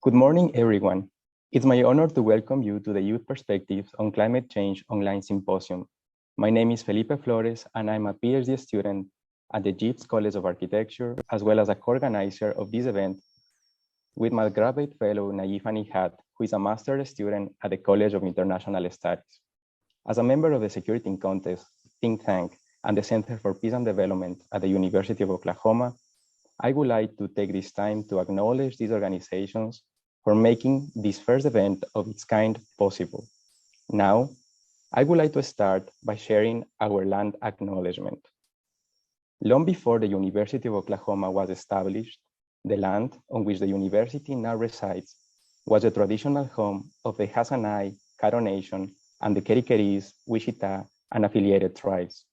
Good morning, everyone. It's my honor to welcome you to the Youth Perspectives on Climate Change Online Symposium. My name is Felipe Flores, and I'm a PhD student at the Jeeves College of Architecture, as well as a co-organizer of this event with my graduate fellow, Naif Anihat, who is a master's student at the College of International Studies. As a member of the Security in Contest think tank and the Center for Peace and Development at the University of Oklahoma, I would like to take this time to acknowledge these organizations for making this first event of its kind possible. Now, I would like to start by sharing our land acknowledgement. Long before the University of Oklahoma was established, the land on which the university now resides was the traditional home of the Hassanai, Caddo Nation, and the Kerikeris, Wichita, and affiliated tribes.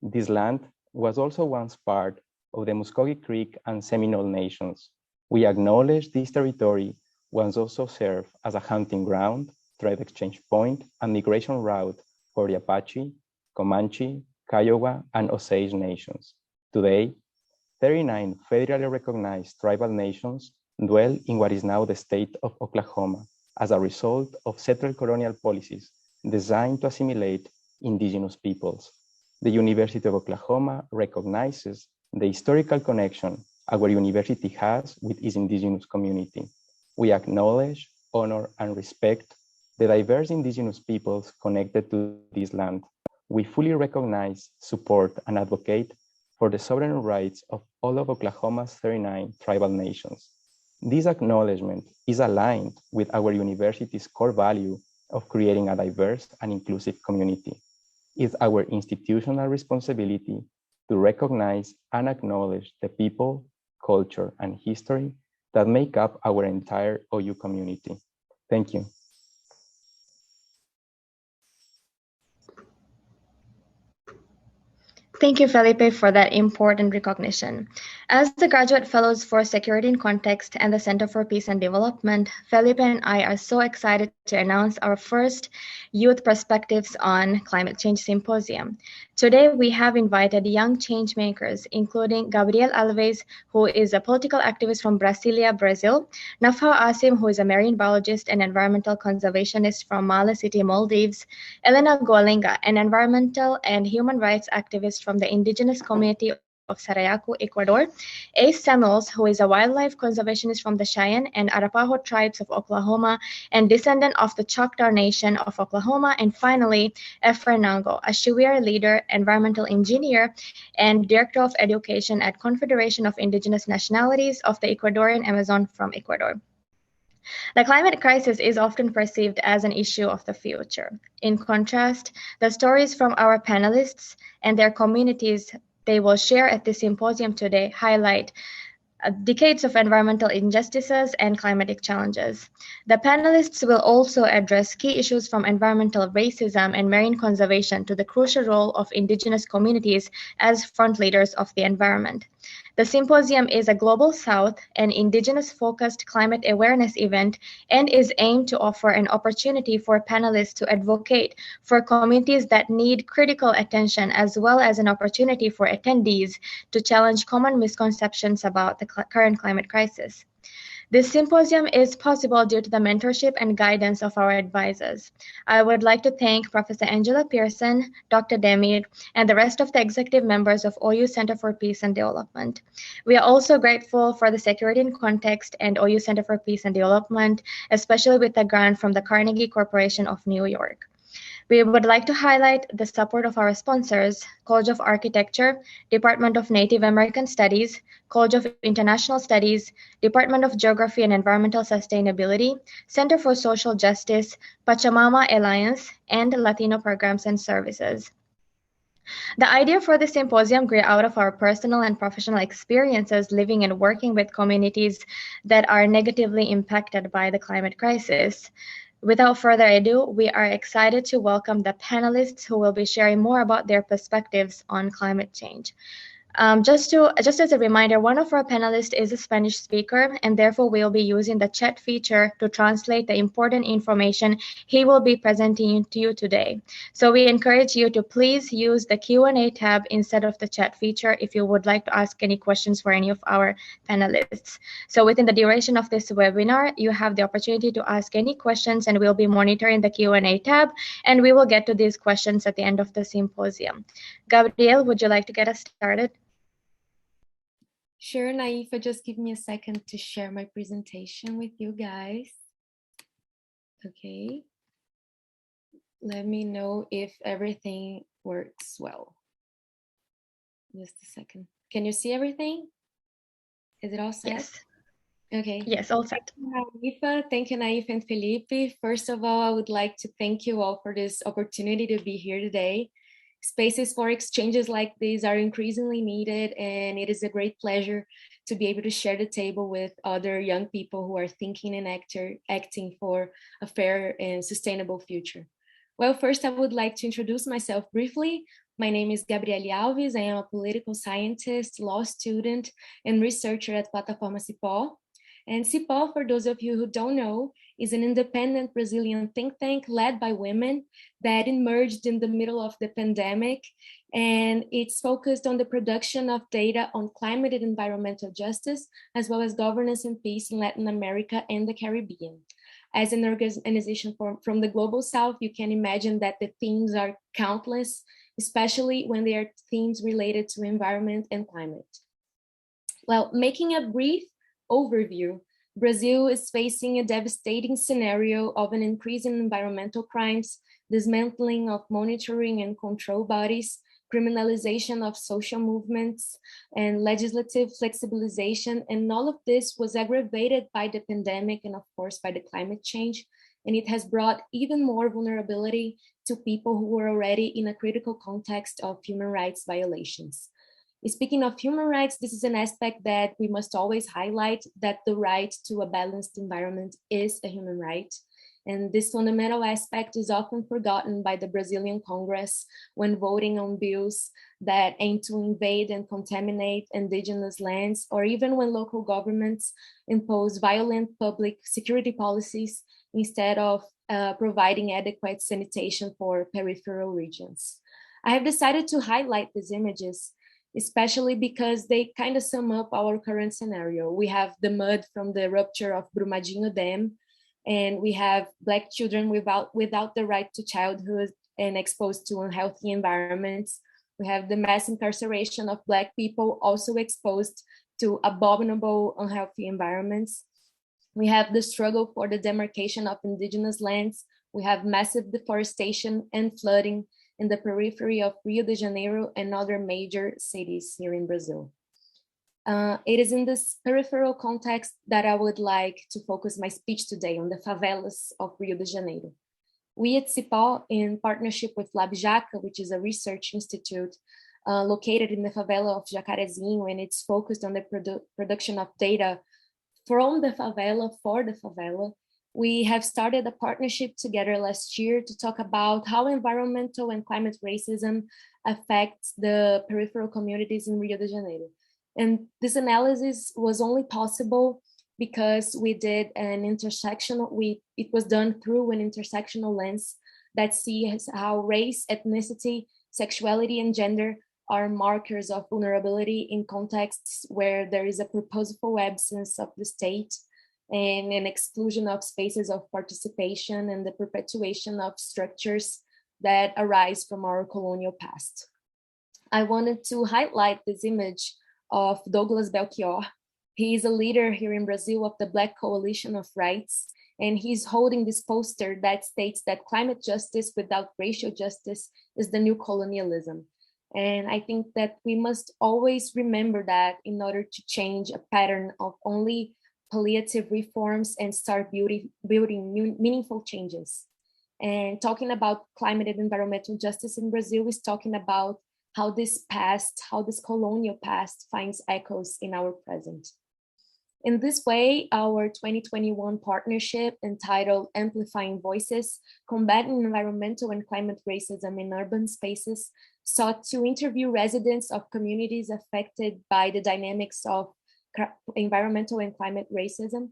This land was also once part of the Muskogee Creek and Seminole Nations. We acknowledge this territory once also served as a hunting ground, trade exchange point, and migration route for the Apache, Comanche, Kiowa, and Osage nations. Today, 39 federally recognized tribal nations dwell in what is now the state of Oklahoma as a result of settled colonial policies designed to assimilate indigenous peoples. The University of Oklahoma recognizes the historical connection our university has with its indigenous community. We acknowledge, honor, and respect the diverse indigenous peoples connected to this land. We fully recognize, support, and advocate for the sovereign rights of all of Oklahoma's 39 tribal nations. This acknowledgement is aligned with our university's core value of creating a diverse and inclusive community. It's our institutional responsibility to recognize and acknowledge the people, culture, and history that make up our entire OU community. Thank you. Thank you, Felipe, for that important recognition. As the Graduate Fellows for Security in Context and the Center for Peace and Development, Felipe and I are so excited to announce our first Youth Perspectives on Climate Change Symposium. Today, we have invited young change makers, including Gabriel Alves, who is a political activist from Brasilia, Brazil, Nafa Asim, who is a marine biologist and environmental conservationist from Male City, Maldives, Elena Gualenga, an environmental and human rights activist from the indigenous community of Sarayaku, Ecuador, Asa Samuels, who is a wildlife conservationist from the Cheyenne and Arapaho tribes of Oklahoma and descendant of the Choctaw Nation of Oklahoma, and finally, Efren Nango, a Shuar leader, environmental engineer, and director of education at Confederation of Indigenous Nationalities of the Ecuadorian Amazon from Ecuador. The climate crisis is often perceived as an issue of the future. In contrast, the stories from our panelists and their communities they will share at this symposium today highlight decades of environmental injustices and climatic challenges. The panelists will also address key issues from environmental racism and marine conservation to the crucial role of indigenous communities as front leaders of the environment. The symposium is a Global South and indigenous-focused climate awareness event and is aimed to offer an opportunity for panelists to advocate for communities that need critical attention, as well as an opportunity for attendees to challenge common misconceptions about the current climate crisis. This symposium is possible due to the mentorship and guidance of our advisors. I would like to thank Professor Angela Pearson, Dr. Demir, and the rest of the executive members of OU Center for Peace and Development. We are also grateful for the Security in Context and OU Center for Peace and Development, especially with the grant from the Carnegie Corporation of New York. We would like to highlight the support of our sponsors, College of Architecture, Department of Native American Studies, College of International Studies, Department of Geography and Environmental Sustainability, Center for Social Justice, Pachamama Alliance, and Latino Programs and Services. The idea for the symposium grew out of our personal and professional experiences living and working with communities that are negatively impacted by the climate crisis. Without further ado, we are excited to welcome the panelists who will be sharing more about their perspectives on climate change. Just as a reminder, one of our panelists is a Spanish speaker, and therefore we'll be using the chat feature to translate the important information he will be presenting to you today. So we encourage you to please use the Q&A tab instead of the chat feature if you would like to ask any questions for any of our panelists. So within the duration of this webinar, you have the opportunity to ask any questions, and we'll be monitoring the Q&A tab, and we will get to these questions at the end of the symposium. Gabriel, would you like to get us started? Sure, Naifa, just give me a second to share my presentation with you guys. Okay. Let me know if everything works well. Just a second. Can you see everything? Is it all set? Yes. Okay. Yes, all set. Thank you, Naifa and Felipe. First of all, I would like to thank you all for this opportunity to be here today. Spaces for exchanges like these are increasingly needed, and it is a great pleasure to be able to share the table with other young people who are thinking and acting for a fair and sustainable future. Well, first, I would like to introduce myself briefly. My name is Gabriel Alves. I am a political scientist, law student, and researcher at Plataforma Cipó. And Cipó, for those of you who don't know, is an independent Brazilian think tank led by women that emerged in the middle of the pandemic. And it's focused on the production of data on climate and environmental justice, as well as governance and peace in Latin America and the Caribbean. As an organization from the Global South, you can imagine that the themes are countless, especially when they are themes related to environment and climate. Well, making a brief overview, Brazil is facing a devastating scenario of an increase in environmental crimes, dismantling of monitoring and control bodies, criminalization of social movements, and legislative flexibilization. And all of this was aggravated by the pandemic and, of course, by the climate change. And it has brought even more vulnerability to people who were already in a critical context of human rights violations. Speaking of human rights, this is an aspect that we must always highlight, that the right to a balanced environment is a human right. And this fundamental aspect is often forgotten by the Brazilian Congress when voting on bills that aim to invade and contaminate indigenous lands, or even when local governments impose violent public security policies instead of providing adequate sanitation for peripheral regions. I have decided to highlight these images especially because they kind of sum up our current scenario. We have the mud from the rupture of Brumadinho Dam, and we have Black children without the right to childhood and exposed to unhealthy environments. We have the mass incarceration of Black people also exposed to abominable, unhealthy environments. We have the struggle for the demarcation of indigenous lands. We have massive deforestation and flooding in the periphery of Rio de Janeiro and other major cities here in Brazil. It is in this peripheral context that I would like to focus my speech today on the favelas of Rio de Janeiro. We at Cipó, in partnership with LabJaca, which is a research institute located in the favela of Jacarezinho, and it's focused on the production of data from the favela for the favela. We have started a partnership together last year to talk about how environmental and climate racism affects the peripheral communities in Rio de Janeiro. And this analysis was only possible because we did an intersectional, it was done through an intersectional lens that sees how race, ethnicity, sexuality, and gender are markers of vulnerability in contexts where there is a purposeful absence of the state and an exclusion of spaces of participation and the perpetuation of structures that arise from our colonial past. I wanted to highlight this image of Douglas Belchior. He is a leader here in Brazil of the Black Coalition of Rights, and he's holding this poster that states that climate justice without racial justice is the new colonialism. And I think that we must always remember that in order to change a pattern of only palliative reforms and start building meaningful changes. And talking about climate and environmental justice in Brazil is talking about how this past, how this colonial past finds echoes in our present. In this way, our 2021 partnership entitled Amplifying Voices, Combating Environmental and Climate Racism in Urban Spaces sought to interview residents of communities affected by the dynamics of environmental and climate racism,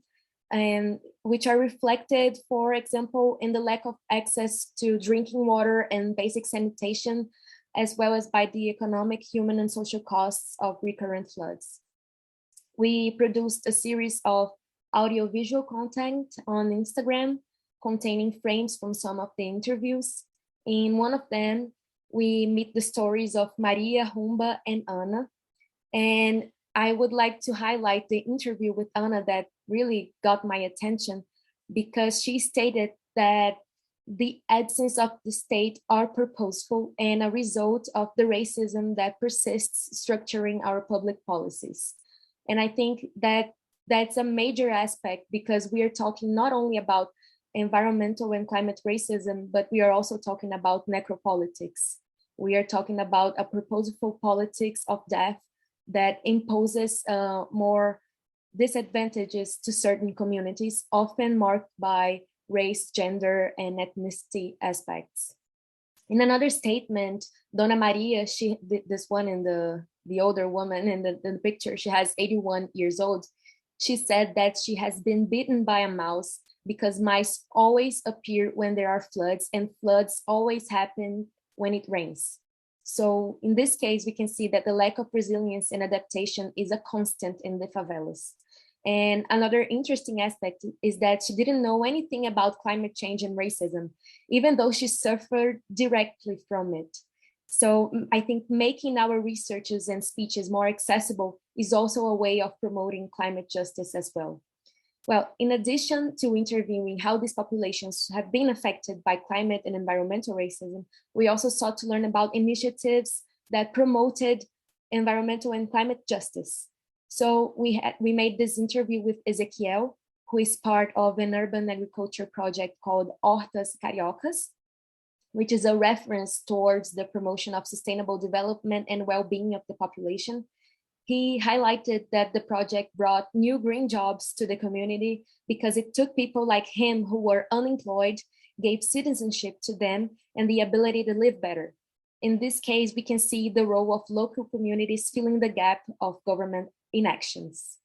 and which are reflected, for example, in the lack of access to drinking water and basic sanitation, as well as by the economic, human, and social costs of recurrent floods. We produced a series of audiovisual content on Instagram containing frames from some of the interviews. In one of them, we meet the stories of Maria, Humba, and Ana. And I would like to highlight the interview with Ana that really got my attention, because she stated that the absence of the state are purposeful and a result of the racism that persists structuring our public policies. And I think that that's a major aspect, because we are talking not only about environmental and climate racism, but we are also talking about necropolitics. We are talking about a purposeful politics of death that imposes more disadvantages to certain communities, often marked by race, gender, and ethnicity aspects. In another statement, Dona Maria, she, this one in the older woman in the picture, she has 81 years old. She said that she has been bitten by a mouse because mice always appear when there are floods, and floods always happen when it rains. So in this case, we can see that the lack of resilience and adaptation is a constant in the favelas. And another interesting aspect is that she didn't know anything about climate change and racism, even though she suffered directly from it. So I think making our researches and speeches more accessible is also a way of promoting climate justice as well. Well, in addition to interviewing how these populations have been affected by climate and environmental racism, we also sought to learn about initiatives that promoted environmental and climate justice. So we made this interview with Ezequiel, who is part of an urban agriculture project called Hortas Cariocas, which is a reference towards the promotion of sustainable development and well-being of the population. He highlighted that the project brought new green jobs to the community because it took people like him who were unemployed, gave citizenship to them, and the ability to live better. In this case, we can see the role of local communities filling the gap of government inactions.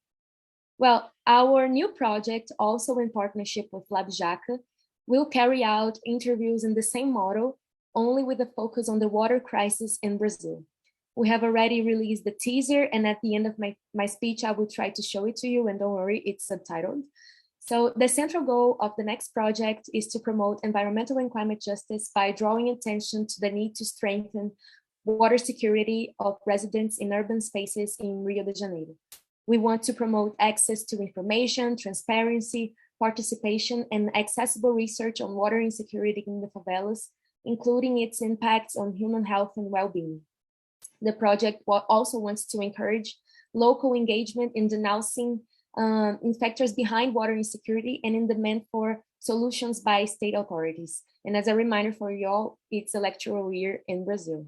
Well, our new project, also in partnership with Lab Jaca, will carry out interviews in the same model, only with a focus on the water crisis in Brazil. We have already released the teaser, and at the end of my speech, I will try to show it to you, and don't worry, it's subtitled. So the central goal of the next project is to promote environmental and climate justice by drawing attention to the need to strengthen water security of residents in urban spaces in Rio de Janeiro. We want to promote access to information, transparency, participation, and accessible research on water insecurity in the favelas, including its impacts on human health and well-being. The project also wants to encourage local engagement in denouncing factors behind water insecurity and in demand for solutions by state authorities. And as a reminder for you all, it's electoral year in Brazil.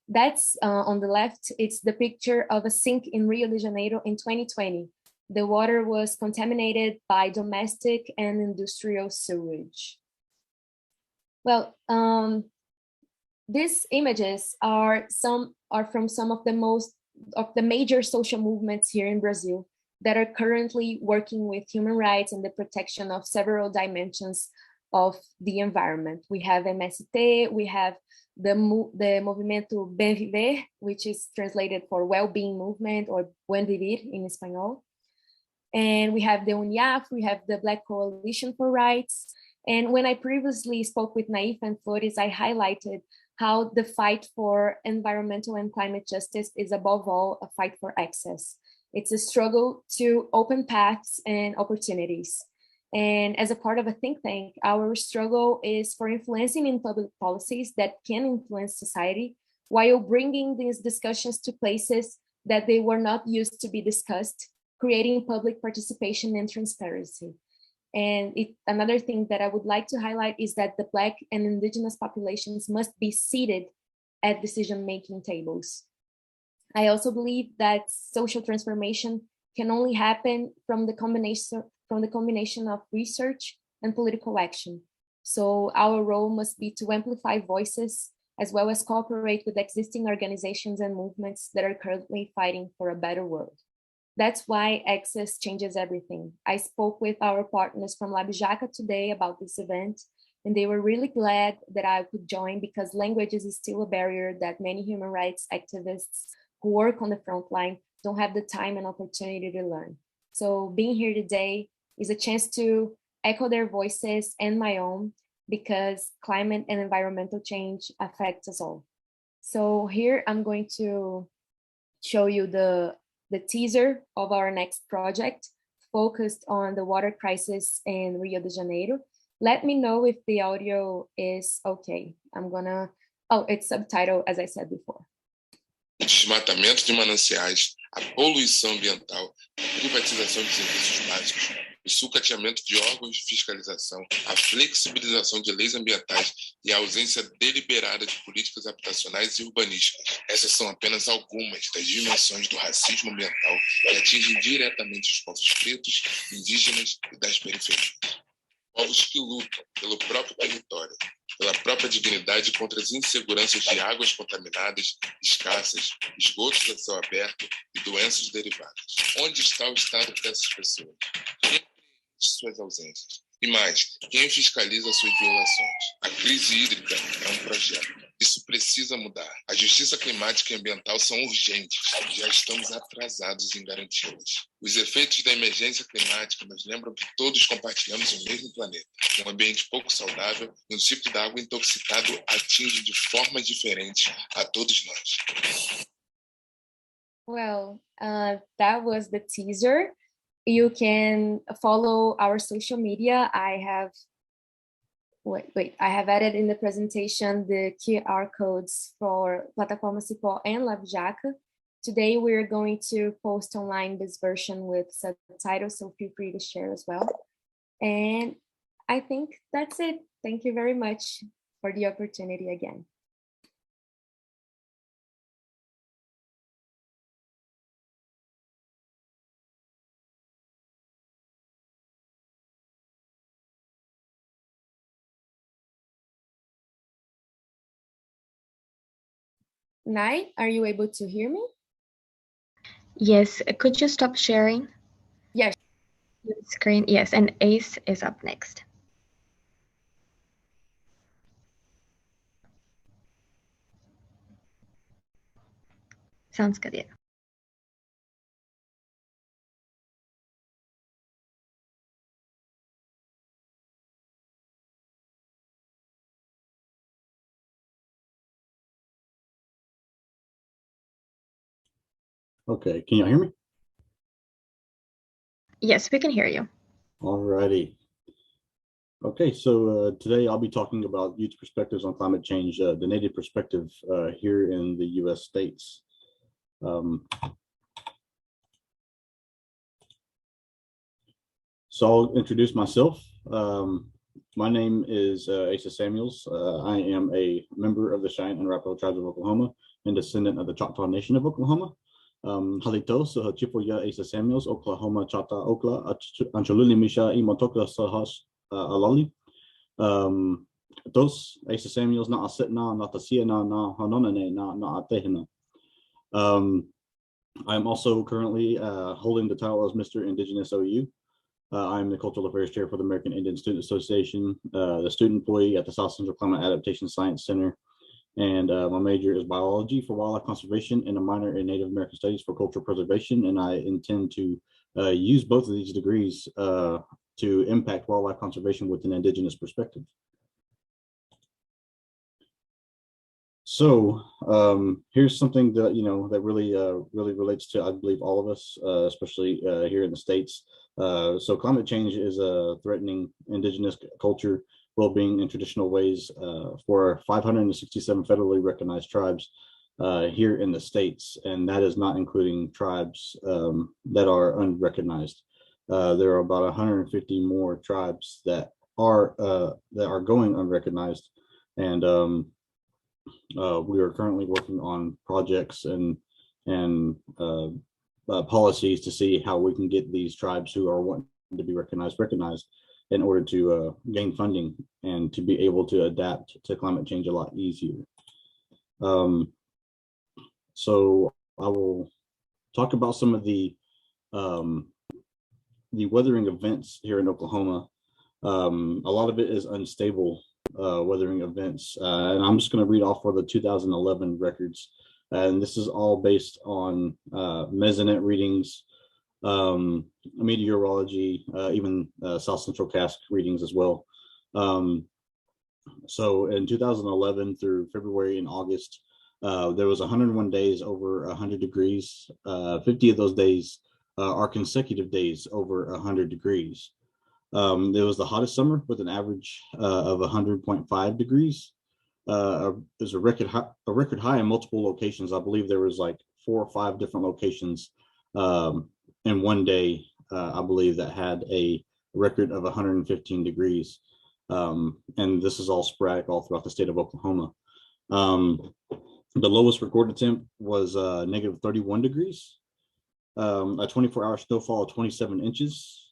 That's on the left, it's the picture of a sink in Rio de Janeiro in 2020. The water was contaminated by domestic and industrial sewage. Well, these images are from some of the major social movements here in Brazil that are currently working with human rights and the protection of several dimensions of the environment. We have MST, we have the Movimento Bem Viver, which is translated for well-being movement, or Buen Vivir in Espanol. And we have the UNIAF, we have the Black Coalition for Rights. And when I previously spoke with Nafa and Flores, I highlighted how the fight for environmental and climate justice is above all a fight for access. It's a struggle to open paths and opportunities. And as a part of a think tank, our struggle is for influencing in public policies that can influence society while bringing these discussions to places that they were not used to be discussed, creating public participation and transparency. And another thing that I would like to highlight is that the Black and Indigenous populations must be seated at decision-making tables. I also believe that social transformation can only happen from the combination of research and political action. So our role must be to amplify voices, as well as cooperate with existing organizations and movements that are currently fighting for a better world. That's why access changes everything. I spoke with our partners from Labjaca today about this event, and they were really glad that I could join because language is still a barrier that many human rights activists who work on the front line don't have the time and opportunity to learn. So being here today is a chance to echo their voices and my own, because climate and environmental change affect us all. So here I'm going to show you the teaser of our next project focused on the water crisis in Rio de Janeiro. Let me know if the audio is okay. It's subtitled, as I said before. O desmatamento de mananciais, a poluição ambiental, a privatização de serviços básicos, o sucateamento de órgãos de fiscalização, a flexibilização de leis ambientais e a ausência deliberada de políticas habitacionais e urbanísticas. Essas são apenas algumas das dimensões do racismo ambiental que atingem diretamente os povos pretos, indígenas e das periferias. Povos que lutam pelo próprio território, pela própria dignidade contra as inseguranças de águas contaminadas, escassas, esgotos a céu aberto e doenças derivadas. Onde está o estado dessas pessoas? Quem preenche suas ausências? E mais, quem fiscaliza suas violações? A crise hídrica é um projeto. Isso precisa mudar. A justiça climática e ambiental são urgentes. Já estamos atrasados em garanti-las. Os efeitos da emergência climática nos lembram que todos compartilhamos o mesmo planeta. Um ambiente pouco saudável e um ciclo da água intoxicado atinge de formas diferentes a todos nós. Well, that was the teaser. You can follow our social media. I have added in the presentation the QR codes for Plataforma Cipó and Labjaca. Today we're going to post online this version with subtitles, so feel free to share as well. And I think that's it. Thank you very much for the opportunity again. Nai, are you able to hear me? Yes, could you stop sharing? Yes. Your screen, yes, and Ace is up next. Sounds good, yeah. Okay, can you hear me? Yes, we can hear you. Alrighty. Okay, so today I'll be talking about youth perspectives on climate change, the Native perspective here in the U.S. states. So I'll introduce myself. My name is Asa Samuels. I am a member of the Cheyenne and Arapaho Tribes of Oklahoma and descendant of the Choctaw Nation of Oklahoma. Halitos, Chipoya Asa Samuels, Oklahoma Chata Okla, Ancholuli Misha, Imotoka Sahas Alali. Dos Asa Samuels, na Asitna, na Tasia, na Hanonane, na Atehina. I'm also currently holding the title as Mr. Indigenous OU. I'm the Cultural Affairs Chair for the American Indian Student Association, the student employee at the South Central Climate Adaptation Science Center, and my major is biology for wildlife conservation and a minor in Native American studies for cultural preservation. And I intend to use both of these degrees to impact wildlife conservation with an indigenous perspective. So here's something that that really relates to, I believe, all of us, especially here in the States. So climate change is threatening indigenous culture, well-being, and traditional ways for 567 federally recognized tribes here in the States, and that is not including tribes that are unrecognized. There are about 150 more tribes that are going unrecognized, and we are currently working on projects and policies to see how we can get these tribes who are wanting to be recognized in order to gain funding and to be able to adapt to climate change a lot easier. So I will talk about some of the weathering events here in Oklahoma. A lot of it is unstable weathering events, and I'm just going to read off for the 2011 records. And this is all based on mesonet readings, meteorology, even South Central Cask readings as well. So in 2011 through February and August, there was 101 days over 100 degrees. 50 of those days are consecutive days over 100 degrees. It was the hottest summer with an average of 100.5 degrees. There's a record high in multiple locations. I believe there was like 4 or 5 different locations in one day, I believe, that had a record of 115 degrees. And this is all sporadic all throughout the state of Oklahoma. The lowest recorded temp was negative 31 degrees. A 24-hour snowfall of 27 inches.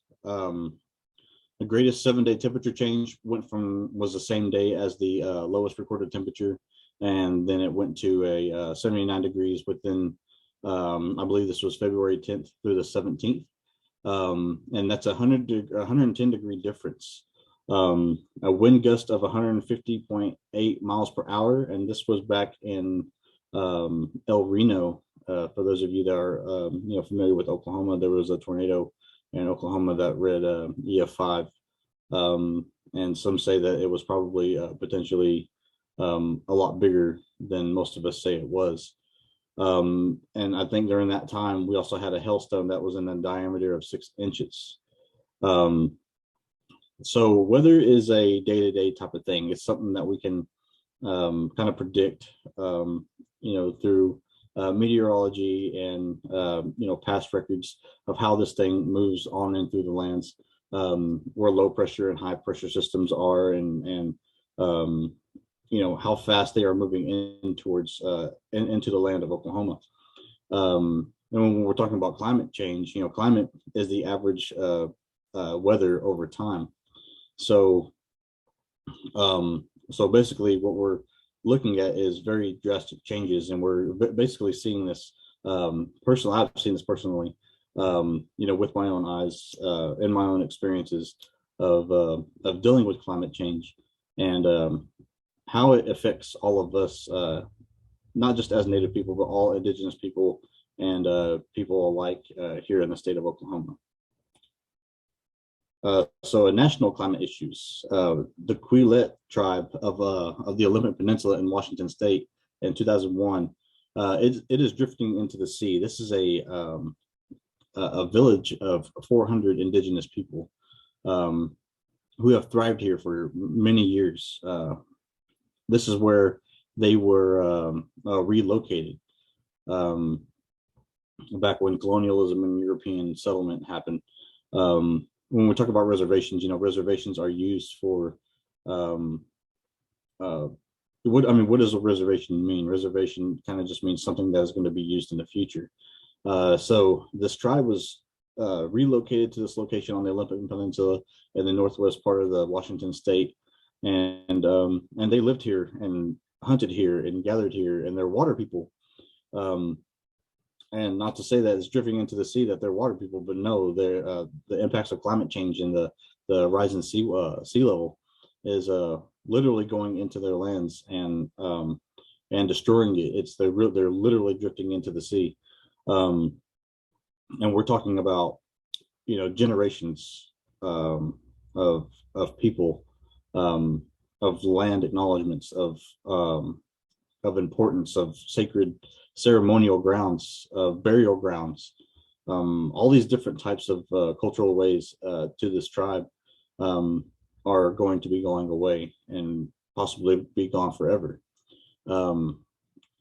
The greatest 7-day temperature change was the same day as the lowest recorded temperature, and then it went to a 79 degrees within, I believe this was February 10th through the 17th, and that's 110 degree difference. A wind gust of 150.8 miles per hour, and this was back in El Reno. For those of you that are familiar with Oklahoma, there was a tornado in Oklahoma that read EF5, and some say that it was probably potentially a lot bigger than most of us say it was. And I think during that time we also had a hailstone that was in a diameter of 6 inches. So weather is a day-to-day type of thing. It's something that we can kind of predict, through meteorology and past records of how this thing moves on and through the lands, where low pressure and high pressure systems are, and how fast they are moving in towards into the land of Oklahoma. And when we're talking about climate change, climate is the average weather over time. So basically what we're looking at is very drastic changes, and we're basically seeing this personally. I've seen this personally, with my own eyes, in my own experiences of dealing with climate change, and how it affects all of us, not just as Native people, but all Indigenous people and people alike here in the state of Oklahoma. So national climate issues, the Quileute tribe of the Olympic Peninsula in Washington State in 2001, it is drifting into the sea. This is a village of 400 indigenous people who have thrived here for many years. This is where they were relocated back when colonialism and European settlement happened. When we talk about reservations, reservations are used for what does a reservation mean? Reservation kind of just means something that is going to be used in the future. So this tribe was relocated to this location on the Olympic Peninsula in the northwest part of the Washington state, and they lived here and hunted here and gathered here, and they're water people. And not to say that it's drifting into the sea that they're water people, but no, they're the impacts of climate change and the rising sea level is literally going into their lands and destroying it. They're literally drifting into the sea, and we're talking about generations of people, of land acknowledgements, of importance, of sacred ceremonial grounds, burial grounds, all these different types of cultural ways to this tribe are going to be going away and possibly be gone forever.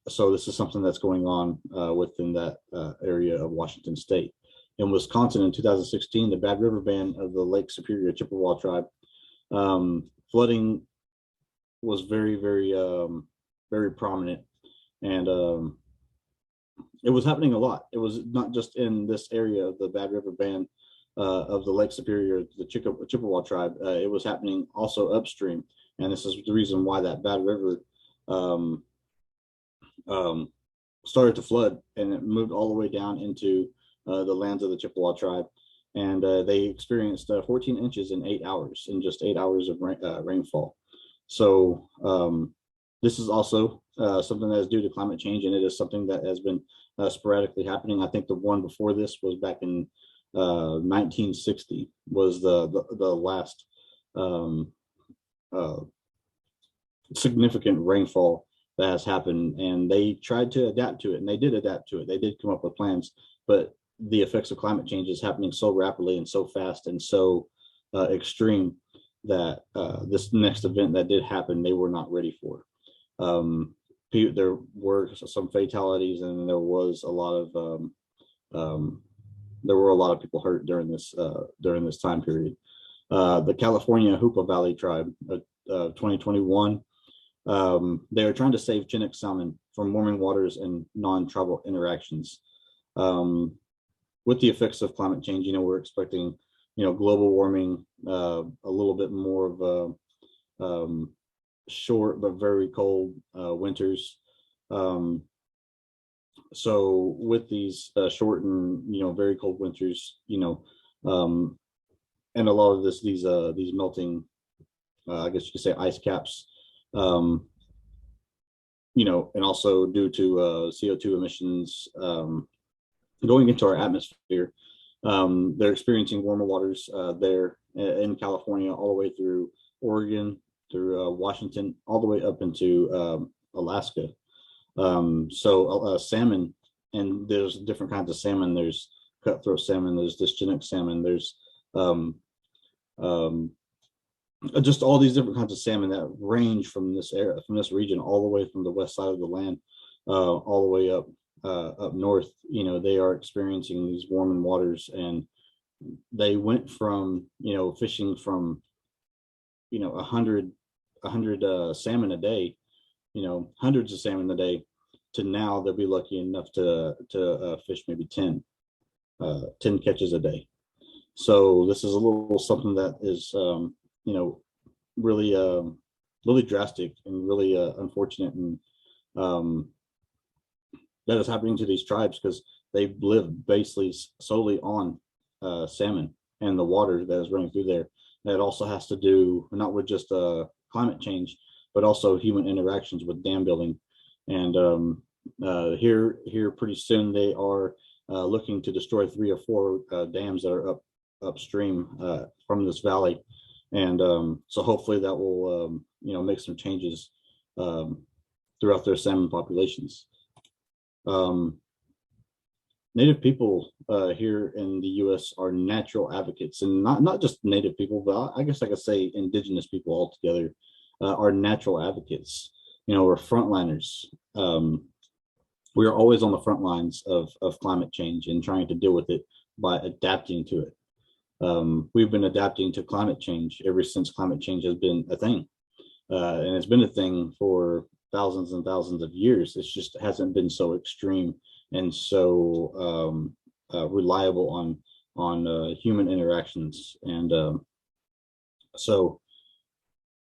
So this is something that's going on within that area of Washington state. In Wisconsin in 2016, the Bad River Band of the Lake Superior Chippewa tribe, flooding was very, very, very prominent, and it was happening a lot. It was not just in this area of the Bad River Band of the Lake Superior, the Chippewa tribe. It was happening also upstream, and this is the reason why that Bad River started to flood, and it moved all the way down into the lands of the Chippewa tribe. And they experienced 14 inches in 8 hours, in just 8 hours of rainfall. So this is also something that is due to climate change, and it is something that has been sporadically happening. I think the one before this was back in 1960 was the last significant rainfall that has happened, and they tried to adapt to it, and they did adapt to it. They did come up with plans, but the effects of climate change is happening so rapidly and so fast and so extreme that this next event that did happen, they were not ready for. There were some fatalities, and there was a lot of there were a lot of people hurt during this time period. The California Hoopa Valley tribe, 2021. They are trying to save Chinook salmon from warming waters and non-tribal interactions. With the effects of climate change, we're expecting, global warming, a little bit more of a short but very cold winters. So with these short and very cold winters, and a lot of these melting, I guess you could say, ice caps. And also due to CO2 emissions going into our atmosphere, they're experiencing warmer waters there in California, all the way through Oregon, through Washington, all the way up into Alaska. So salmon, and there's different kinds of salmon. There's cutthroat salmon, there's this Chinook salmon, there's just all these different kinds of salmon that range from this area, from this region, all the way from the west side of the land, all the way up north. They are experiencing these warming waters, and they went from fishing from 100 salmon a day, hundreds of salmon a day, to now they'll be lucky enough to fish maybe 10 catches a day. So this is a little something that is really drastic and really unfortunate, and that is happening to these tribes because they live basically solely on salmon and the water that is running through there. That also has to do not with just climate change, but also human interactions with dam building. And here pretty soon they are looking to destroy 3 or 4 dams that are upstream from this valley. And so hopefully that will make some changes throughout their salmon populations. Native people here in the U.S. are natural advocates, and not just Native people, but I guess I could say indigenous people altogether are natural advocates. We're frontliners. We are always on the front lines of climate change and trying to deal with it by adapting to it. We've been adapting to climate change ever since climate change has been a thing. And it's been a thing for thousands and thousands of years. It just hasn't been so extreme and so reliable on human interactions. And so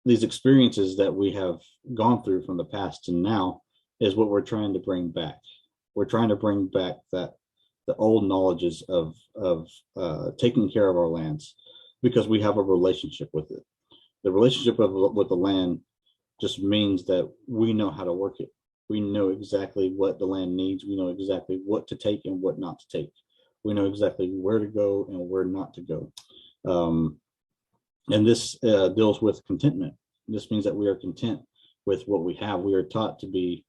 these experiences that we have gone through from the past to now is what we're trying to bring back. We're trying to bring back the old knowledges of taking care of our lands, because we have a relationship with it. The relationship with the land just means that we know how to work it. We know exactly what the land needs. We know exactly what to take and what not to take. We know exactly where to go and where not to go. And this deals with contentment. This means that we are content with what we have. We are taught to be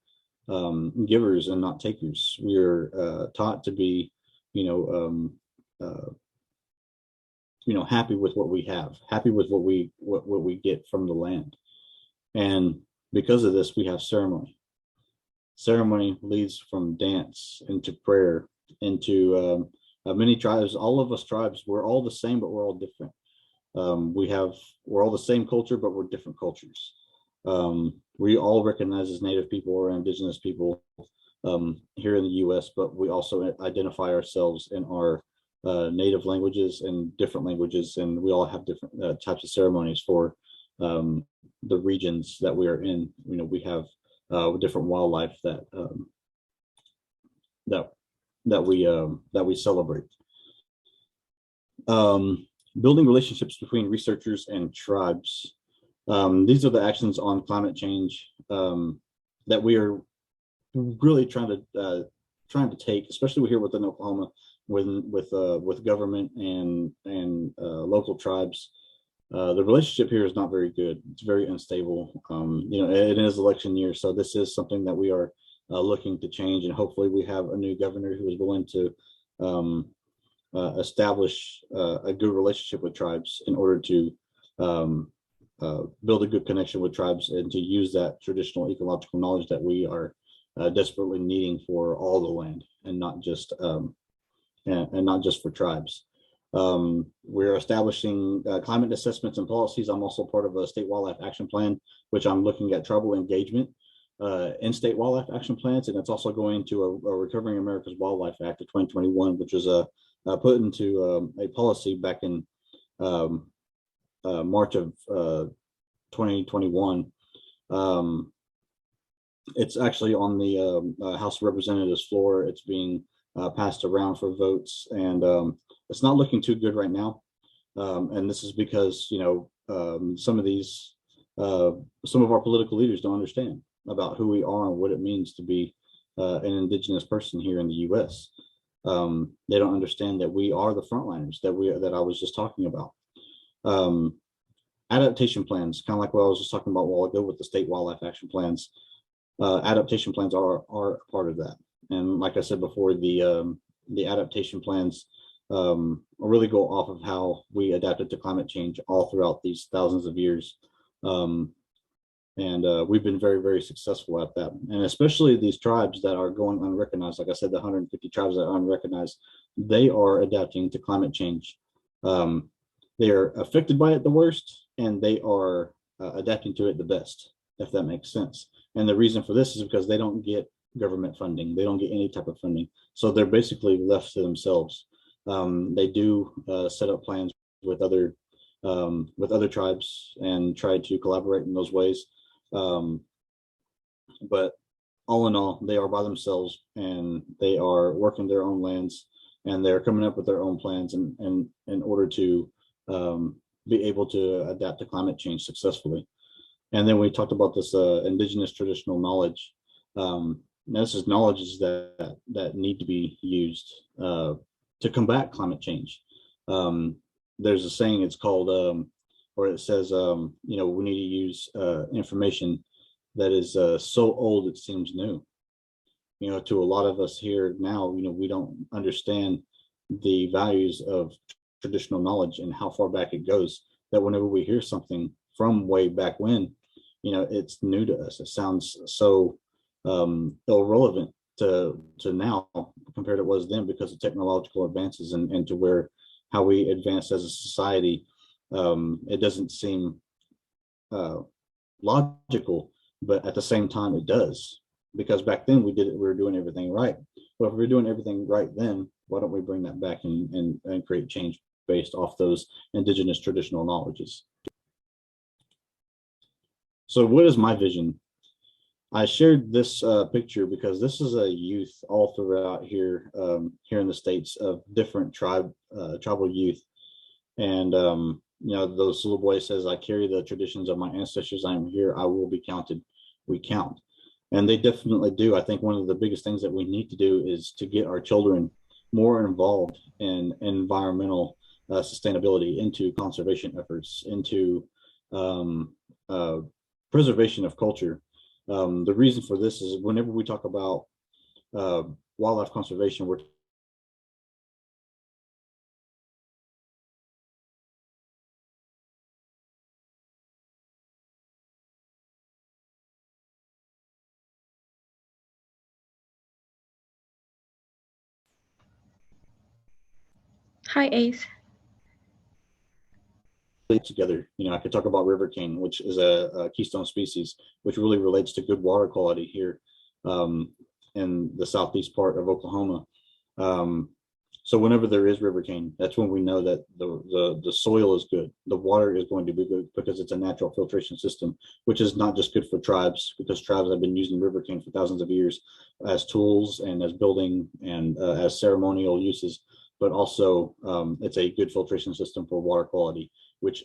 givers and not takers. We are taught to be, happy with what we have, happy with what we get from the land. And because of this, we have ceremony. Ceremony leads from dance into prayer, into many tribes. All of us tribes, we're all the same, but we're all different. We're all the same culture, but we're different cultures. We all recognize as Native people or Indigenous people here in the U.S., but we also identify ourselves in our native languages and different languages, and we all have different types of ceremonies for the regions that we are in. We have with different wildlife that we celebrate. Building relationships between researchers and tribes. These are the actions on climate change that we are really trying to take, especially here within Oklahoma, with government and local tribes. The relationship here is not very good. It's very unstable. It is election year, so this is something that we are looking to change, and hopefully we have a new governor who is willing to establish a good relationship with tribes in order to build a good connection with tribes and to use that traditional ecological knowledge that we are desperately needing for all the land, and not just for tribes. We're establishing climate assessments and policies. I'm also part of a state wildlife action plan, which I'm looking at tribal engagement in state wildlife action plans, and it's also going to a Recovering America's Wildlife Act of 2021, which was put into a policy back in March of 2021. It's actually on the House of Representatives floor. It's being passed around for votes, and it's not looking too good right now. And this is because some of our political leaders don't understand about who we are and what it means to be an Indigenous person here in the U.S. They don't understand that we are the frontliners that I was just talking about. Adaptation plans, kind of like what I was just talking about a while ago with the state wildlife action plans. Adaptation plans are a part of that, and like I said before, the adaptation plans really go off of how we adapted to climate change all throughout these thousands of years. And we've been very, very successful at that. And especially these tribes that are going unrecognized, like I said, the 150 tribes that are unrecognized, they are adapting to climate change. They are affected by it the worst, and they are adapting to it the best, if that makes sense. And the reason for this is because they don't get government funding. They don't get any type of funding. So they're basically left to themselves. They do set up plans with other tribes and try to collaborate in those ways. But all in all, they are by themselves, and they are working their own lands, and they're coming up with their own plans in order to be able to adapt to climate change successfully. And then we talked about this indigenous traditional knowledge. This is knowledges that need to be used to combat climate change. There's a saying, it's called, or it says, we need to use information that is so old it seems new. To a lot of us here now, we don't understand the values of traditional knowledge and how far back it goes, that whenever we hear something from way back when, it's new to us. It sounds so irrelevant to now compared to what it was then, because of technological advances and to how we advanced as a society. It doesn't seem logical, but at the same time it does, because back then we were doing everything right. But if we're doing everything right then, why don't we bring that back and create change based off those indigenous traditional knowledges? So what is my vision? I shared this picture because this is a youth all throughout here in the States, of different tribal youth. And those little boy says, "I carry the traditions of my ancestors. I am here. I will be counted." We count. And they definitely do. I think one of the biggest things that we need to do is to get our children more involved in environmental sustainability, into conservation efforts, into preservation of culture. The reason for this is whenever we talk about wildlife conservation, we're Hi, Ace. together. I could talk about river cane, which is a keystone species, which really relates to good water quality here in the southeast part of Oklahoma. So whenever there is river cane, that's when we know that the soil is good. The water is going to be good because it's a natural filtration system, which is not just good for tribes, because tribes have been using river cane for thousands of years as tools and as building and as ceremonial uses, but also it's a good filtration system for water quality, which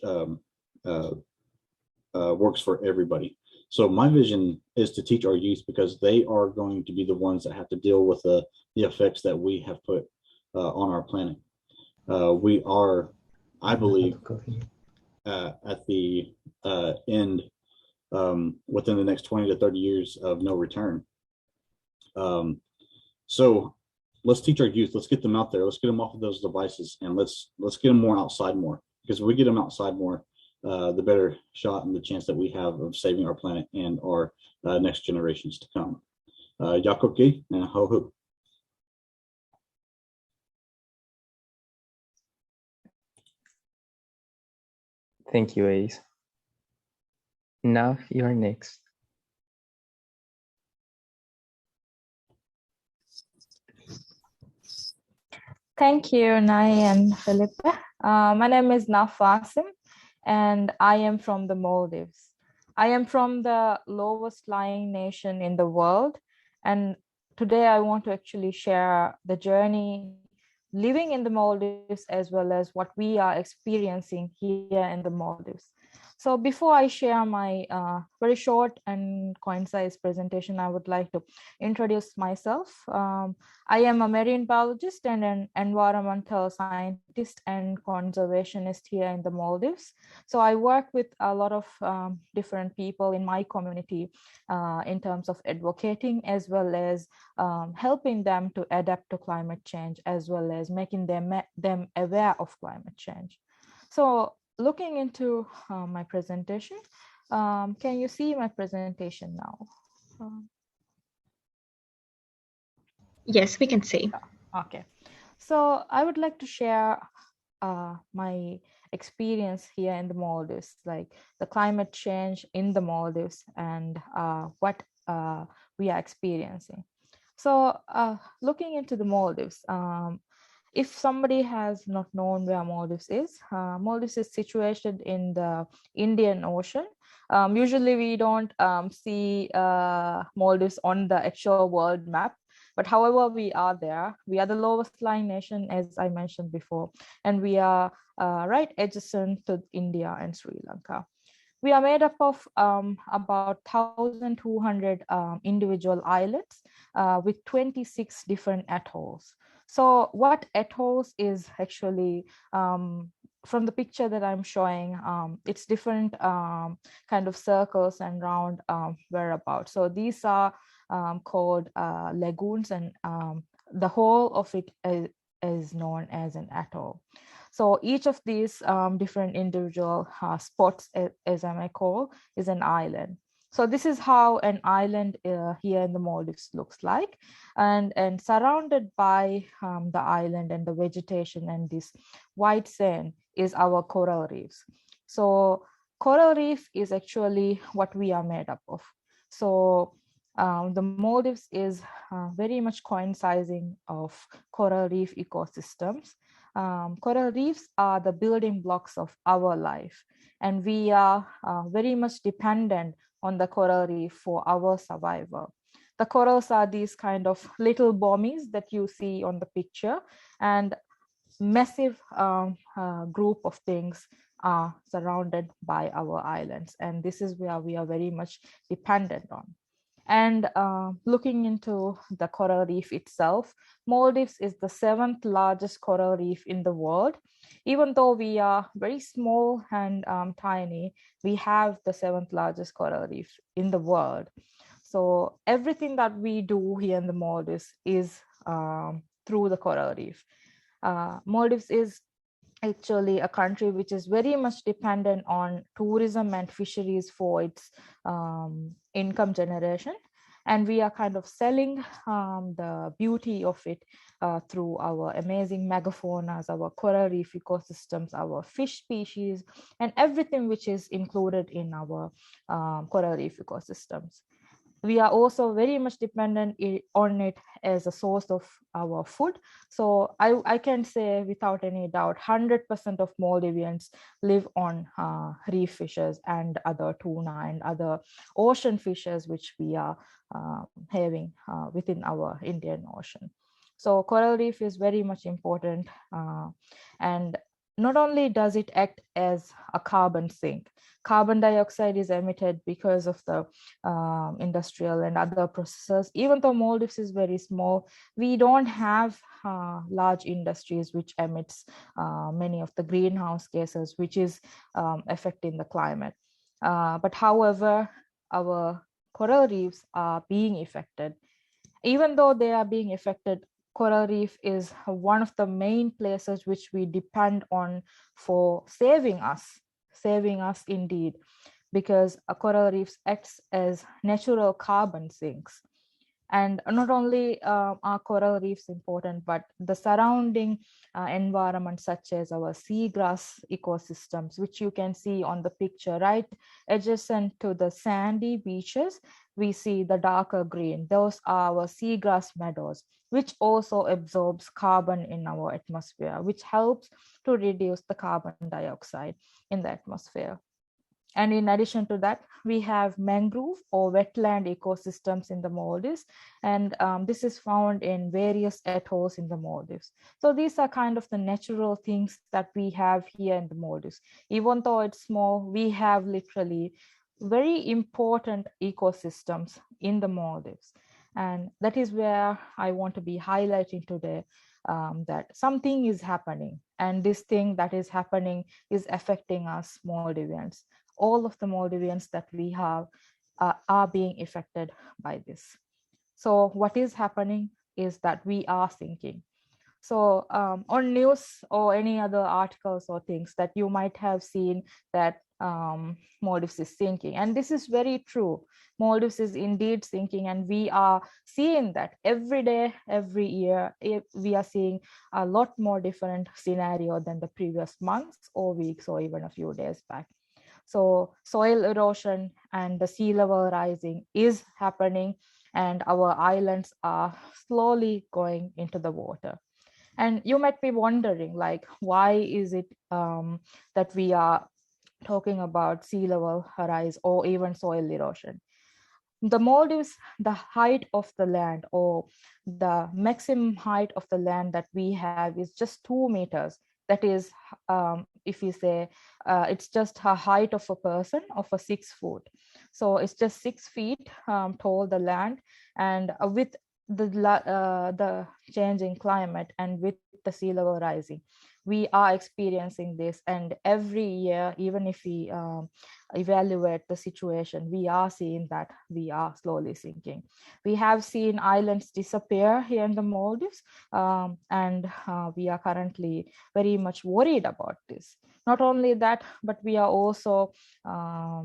works for everybody. So my vision is to teach our youth, because they are going to be the ones that have to deal with the effects that we have put on our planet. We are, I believe, at the end, within the next 20 to 30 years of no return. So let's teach our youth. Let's get them out there. Let's get them off of those devices, and let's get them more outside more, because if we get them outside more, the better shot and the chance that we have of saving our planet and our next generations to come. Yakoki and Hohu. Thank you, Ace. Now you're next. Thank you, Nai and Felipe. My name is Nafa, Asim, and I am from the Maldives. I am from the lowest lying nation in the world, and today I want to actually share the journey living in the Maldives, as well as what we are experiencing here in the Maldives. So before I share my very short and concise presentation, I would like to introduce myself. I am a marine biologist and an environmental scientist and conservationist here in the Maldives. So I work with a lot of different people in my community in terms of advocating, as well as helping them to adapt to climate change, as well as making them aware of climate change. So looking into my presentation, can you see my presentation now? Yes, we can see. Okay, so I would like to share my experience here in the Maldives, like the climate change in the Maldives and what we are experiencing. So looking into the Maldives, if somebody has not known where Maldives is situated in the Indian Ocean. Usually we don't see Maldives on the actual world map, but however, we are there. We are the lowest lying nation, as I mentioned before, and we are right adjacent to India and Sri Lanka. We are made up of about 1,200 individual islets with 26 different atolls. So what atolls is actually, from the picture that I'm showing, it's different kind of circles and round whereabouts. So these are called lagoons, and the whole of it is known as an atoll. So each of these different individual spots, as I may call, is an island. So this is how an island here in the Maldives looks like, and surrounded by the island and the vegetation and this white sand is our coral reefs. So coral reef is actually what we are made up of. So the Maldives is very much coinciding of coral reef ecosystems. Coral reefs are the building blocks of our life, and we are very much dependent on the coral reef for our survival. The corals are these kind of little bommies that you see on the picture, and massive group of things are surrounded by our islands, and this is where we are very much dependent on. And looking into the coral reef itself, Maldives is the 7th largest coral reef in the world. Even though we are very small and tiny, we have the 7th largest coral reef in the world. So everything that we do here in the Maldives is through the coral reef. Maldives is actually a country which is very much dependent on tourism and fisheries for its income generation. And we are kind of selling the beauty of it through our amazing megafaunas, our coral reef ecosystems, our fish species, and everything which is included in our coral reef ecosystems. we are also very much dependent on it as a source of our food. So I can say without any doubt, 100% of Maldivians live on reef fishes and other tuna and other ocean fishes, which we are having within our Indian Ocean. So coral reef is very much important. And not only does it act as a carbon sink, carbon dioxide is emitted because of the industrial and other processes. Even though Maldives is very small, we don't have large industries which emits many of the greenhouse gases, which is affecting the climate. But however, our coral reefs are being affected. Even though they are being affected, coral reef is one of the main places which we depend on for saving us indeed, because a coral reefs acts as natural carbon sinks. And not only are coral reefs important, but the surrounding environment, such as our seagrass ecosystems, which you can see on the picture, right adjacent to the sandy beaches, we see the darker green. Those are our seagrass meadows, which also absorbs carbon in our atmosphere, which helps to reduce the carbon dioxide in the atmosphere. And in addition to that, we have mangrove or wetland ecosystems in the Maldives. And this is found in various atolls in the Maldives. So these are kind of the natural things that we have here in the Maldives. Even though it's small, we have literally very important ecosystems in the Maldives. And that is where I want to be highlighting today, that something is happening. And this thing that is happening is affecting us Maldivians. All of the Maldivians that we have are being affected by this. So what is happening is that we are sinking. So on news or any other articles or things that you might have seen that Maldives is sinking. And this is very true. Maldives is indeed sinking, and we are seeing that every day, every year. We are seeing a lot more different scenario than the previous months or weeks or even a few days back. So soil erosion and the sea level rising is happening, and our islands are slowly going into the water. And you might be wondering, like, why is it that we are talking about sea level rise or even soil erosion? The Maldives, the height of the land or the maximum height of the land that we have is just 2 meters. That is, if we say, it's just a height of a person of a 6 foot. So it's just 6 feet tall, the land. And with the changing climate and with the sea level rising, we are experiencing this. And every year, even if we evaluate the situation, we are seeing that we are slowly sinking. We have seen islands disappear here in the Maldives, and we are currently very much worried about this. Not only that, but we are also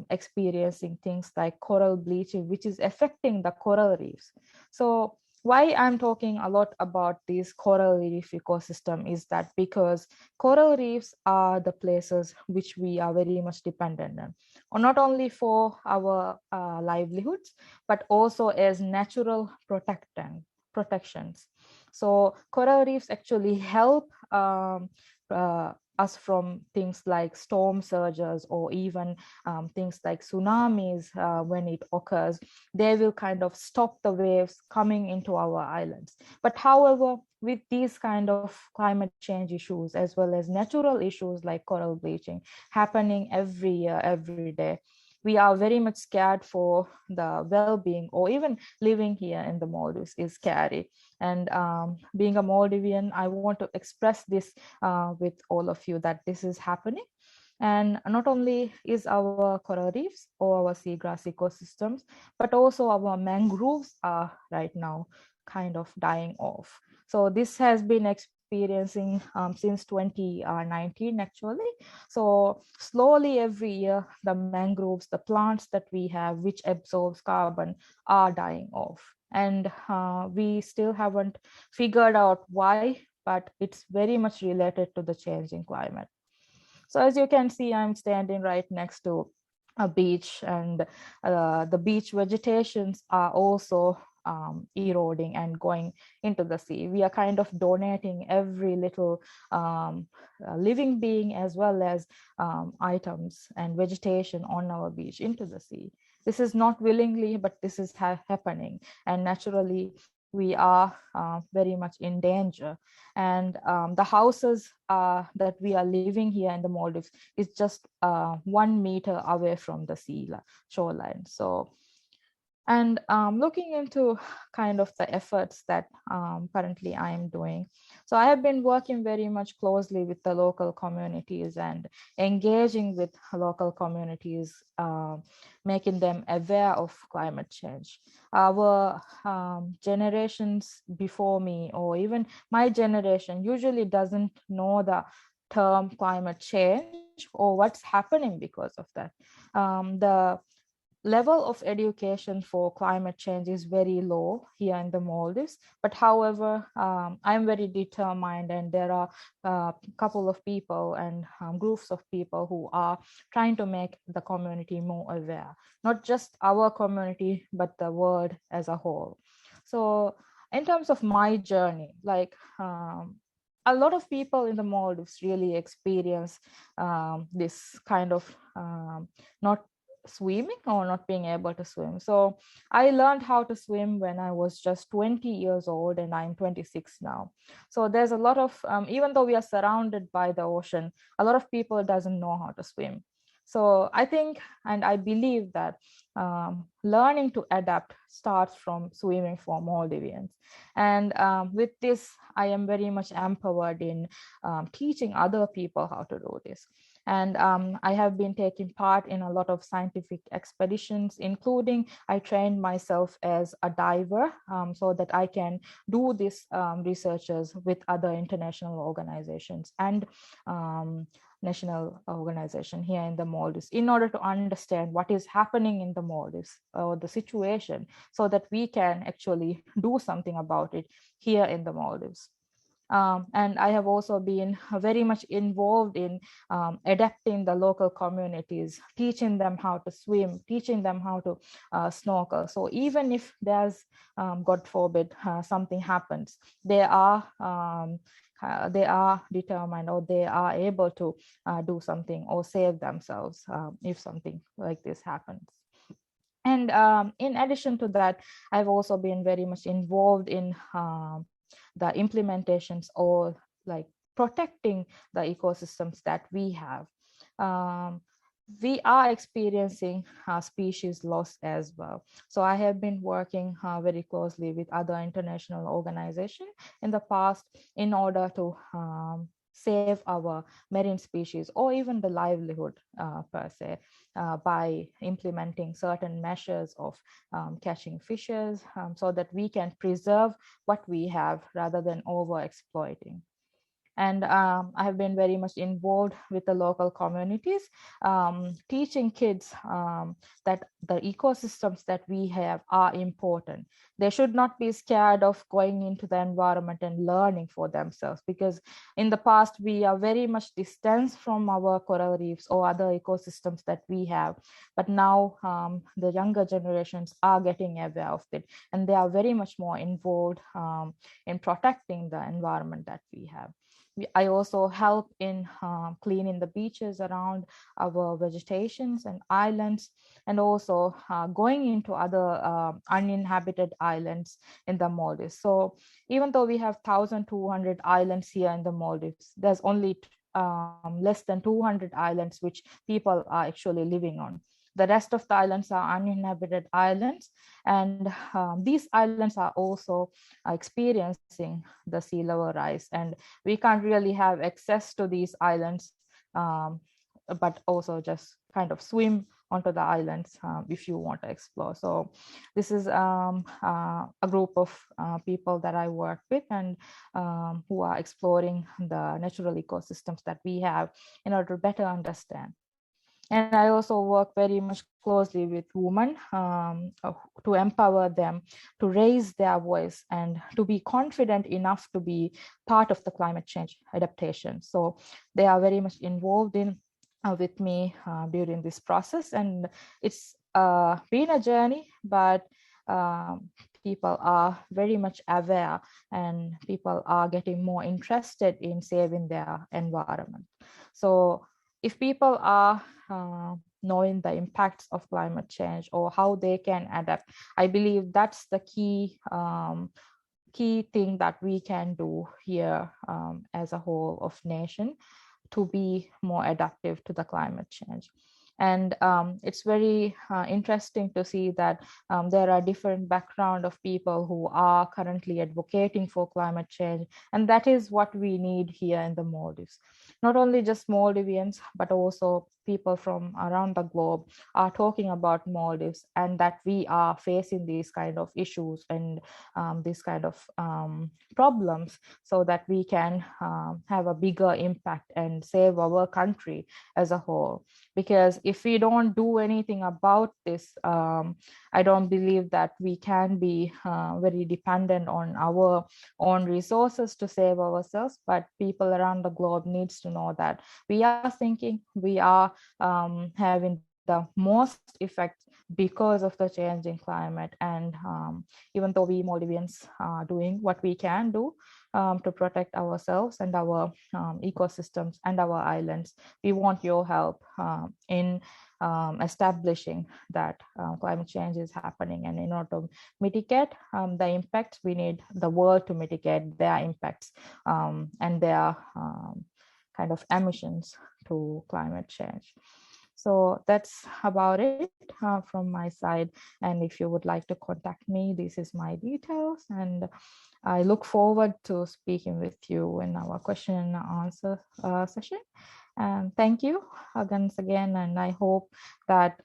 experiencing things like coral bleaching, which is affecting the coral reefs. So why I'm talking a lot about this coral reef ecosystem is that because coral reefs are the places which we are very much dependent on, or not only for our livelihoods, but also as natural protections. So coral reefs actually help us from things like storm surges or even things like tsunamis. When it occurs, they will kind of stop the waves coming into our islands. But however, with these kind of climate change issues, as well as natural issues like coral bleaching happening every year, every day, we are very much scared for the well-being, or even living here in the Maldives is scary. And being a Maldivian, I want to express this with all of you, that this is happening. And not only is our coral reefs or our seagrass ecosystems, but also our mangroves are right now kind of dying off. So this has been experiencing since 2019 actually. So slowly every year, the mangroves, the plants that we have which absorbs carbon, are dying off. And we still haven't figured out why, but it's very much related to the changing climate. So as you can see, I'm standing right next to a beach, and the beach vegetations are also eroding and going into the sea. We are kind of donating every little living being as well as items and vegetation on our beach into the sea. This is not willingly, but this is happening, and naturally we are very much in danger. And the houses that we are living here in the Maldives is just 1 meter away from the shoreline. So, and looking into kind of the efforts that currently I am doing. So I have been working very much closely with the local communities and engaging with local communities, making them aware of climate change. Our generations before me, or even my generation, usually doesn't know the term climate change or what's happening because of that. The level of education for climate change is very low here in the Maldives. But however, I'm very determined, and there are a couple of people and groups of people who are trying to make the community more aware, not just our community, but the world as a whole. So in terms of my journey, like a lot of people in the Maldives really experience this kind of not swimming or not being able to swim. So I learned how to swim when I was just 20 years old, and I'm 26 now. So there's a lot of, even though we are surrounded by the ocean, a lot of people doesn't know how to swim. So I think, and I believe that learning to adapt starts from swimming for Maldivians. And with this, I am very much empowered in teaching other people how to do this. And I have been taking part in a lot of scientific expeditions, including I trained myself as a diver so that I can do these researches with other international organizations and national organization here in the Maldives, in order to understand what is happening in the Maldives or the situation, so that we can actually do something about it here in the Maldives. And I have also been very much involved in adapting the local communities, teaching them how to swim, teaching them how to snorkel. So even if there's, God forbid, something happens, they are determined, or they are able to do something or save themselves if something like this happens. And in addition to that, I've also been very much involved in the implementations or like protecting the ecosystems that we have. We are experiencing species loss as well. So I have been working very closely with other international organizations in the past in order to save our marine species, or even the livelihood per se, by implementing certain measures of catching fishes, so that we can preserve what we have rather than over exploiting. And I have been very much involved with the local communities, teaching kids that the ecosystems that we have are important. They should not be scared of going into the environment and learning for themselves, because in the past we are very much distanced from our coral reefs or other ecosystems that we have. But now the younger generations are getting aware of it, and they are very much more involved in protecting the environment that we have. I also help in cleaning the beaches around our vegetations and islands, and also going into other uninhabited islands in the Maldives. So even though we have 1,200 islands here in the Maldives, there's only less than 200 islands which people are actually living on. The rest of the islands are uninhabited islands, and these islands are also experiencing the sea level rise, and we can't really have access to these islands, but also just kind of swim onto the islands if you want to explore. So this is a group of people that I work with, and who are exploring the natural ecosystems that we have in order to better understand. And I also work very much closely with women to empower them to raise their voice and to be confident enough to be part of the climate change adaptation. So they are very much involved in with me during this process. And it's been a journey, but people are very much aware and people are getting more interested in saving their environment. So if people are knowing the impacts of climate change or how they can adapt, I believe that's the key thing that we can do here as a whole of nation to be more adaptive to the climate change. And it's very interesting to see that there are different background of people who are currently advocating for climate change. And that is what we need here in the Maldives. Not only just Maldivians, but also people from around the globe are talking about Maldives and that we are facing these kind of issues and these kind of problems so that we can have a bigger impact and save our country as a whole. Because if we don't do anything about this, I don't believe that we can be very dependent on our own resources to save ourselves, but people around the globe needs to know that we are thinking, we are having the most effect because of the changing climate. And even though we Maldivians are doing what we can do to protect ourselves and our ecosystems and our islands, we want your help in establishing that climate change is happening. And in order to mitigate the impacts, we need the world to mitigate their impacts and their kind of emissions to climate change. So that's about it from my side. And if you would like to contact me, this is my details. And I look forward to speaking with you in our question and answer session. And thank you once again. And I hope that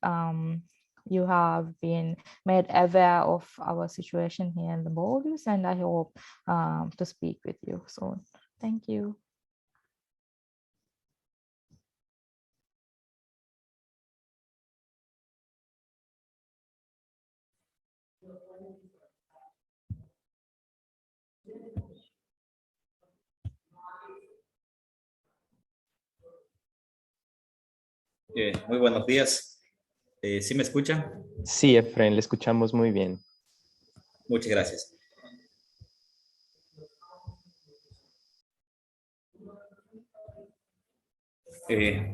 you have been made aware of our situation here in the Maldives. And I hope to speak with you soon. Thank you. Muy buenos días. ¿Sí me escuchan? Sí, Efren, le escuchamos muy bien. Muchas gracias.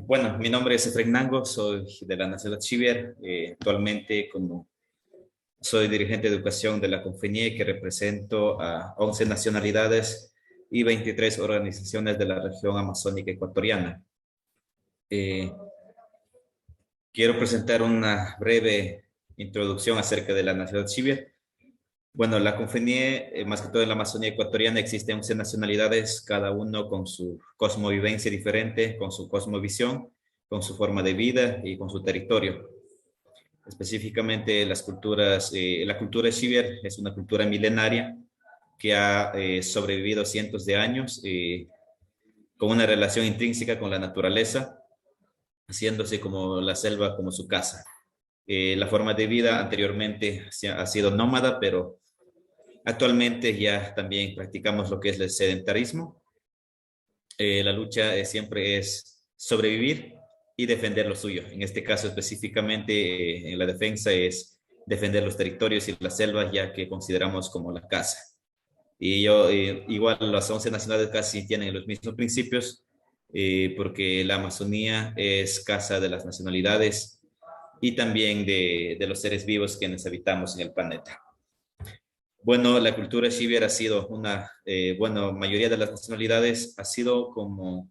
Bueno, mi nombre es Efren Nango, soy de la Nacionalidad Chivier. Actualmente soy dirigente de educación de la Confenie, que represento a 11 nacionalidades y 23 organizaciones de la región amazónica ecuatoriana. Quiero presentar una breve introducción acerca de la Nacionalidad Chivier. Bueno, la Confenie, más que todo en la Amazonía ecuatoriana, existen 11 nacionalidades, cada uno con su cosmovivencia diferente, con su cosmovisión, con su forma de vida y con su territorio. Específicamente la cultura Chivier es una cultura milenaria que ha sobrevivido cientos de años con una relación intrínseca con la naturaleza, haciéndose como la selva como su casa. La forma de vida anteriormente ha sido nómada, pero actualmente ya también practicamos lo que es el sedentarismo. La lucha siempre es sobrevivir y defender lo suyo. En este caso específicamente en la defensa es defender los territorios y las selvas, ya que consideramos como la casa. Y igual las 11 nacionalidades casi tienen los mismos principios, porque la Amazonía es casa de las nacionalidades y también de los seres vivos quienes habitamos en el planeta. Bueno, la cultura Chivier ha sido mayoría de las nacionalidades ha sido como,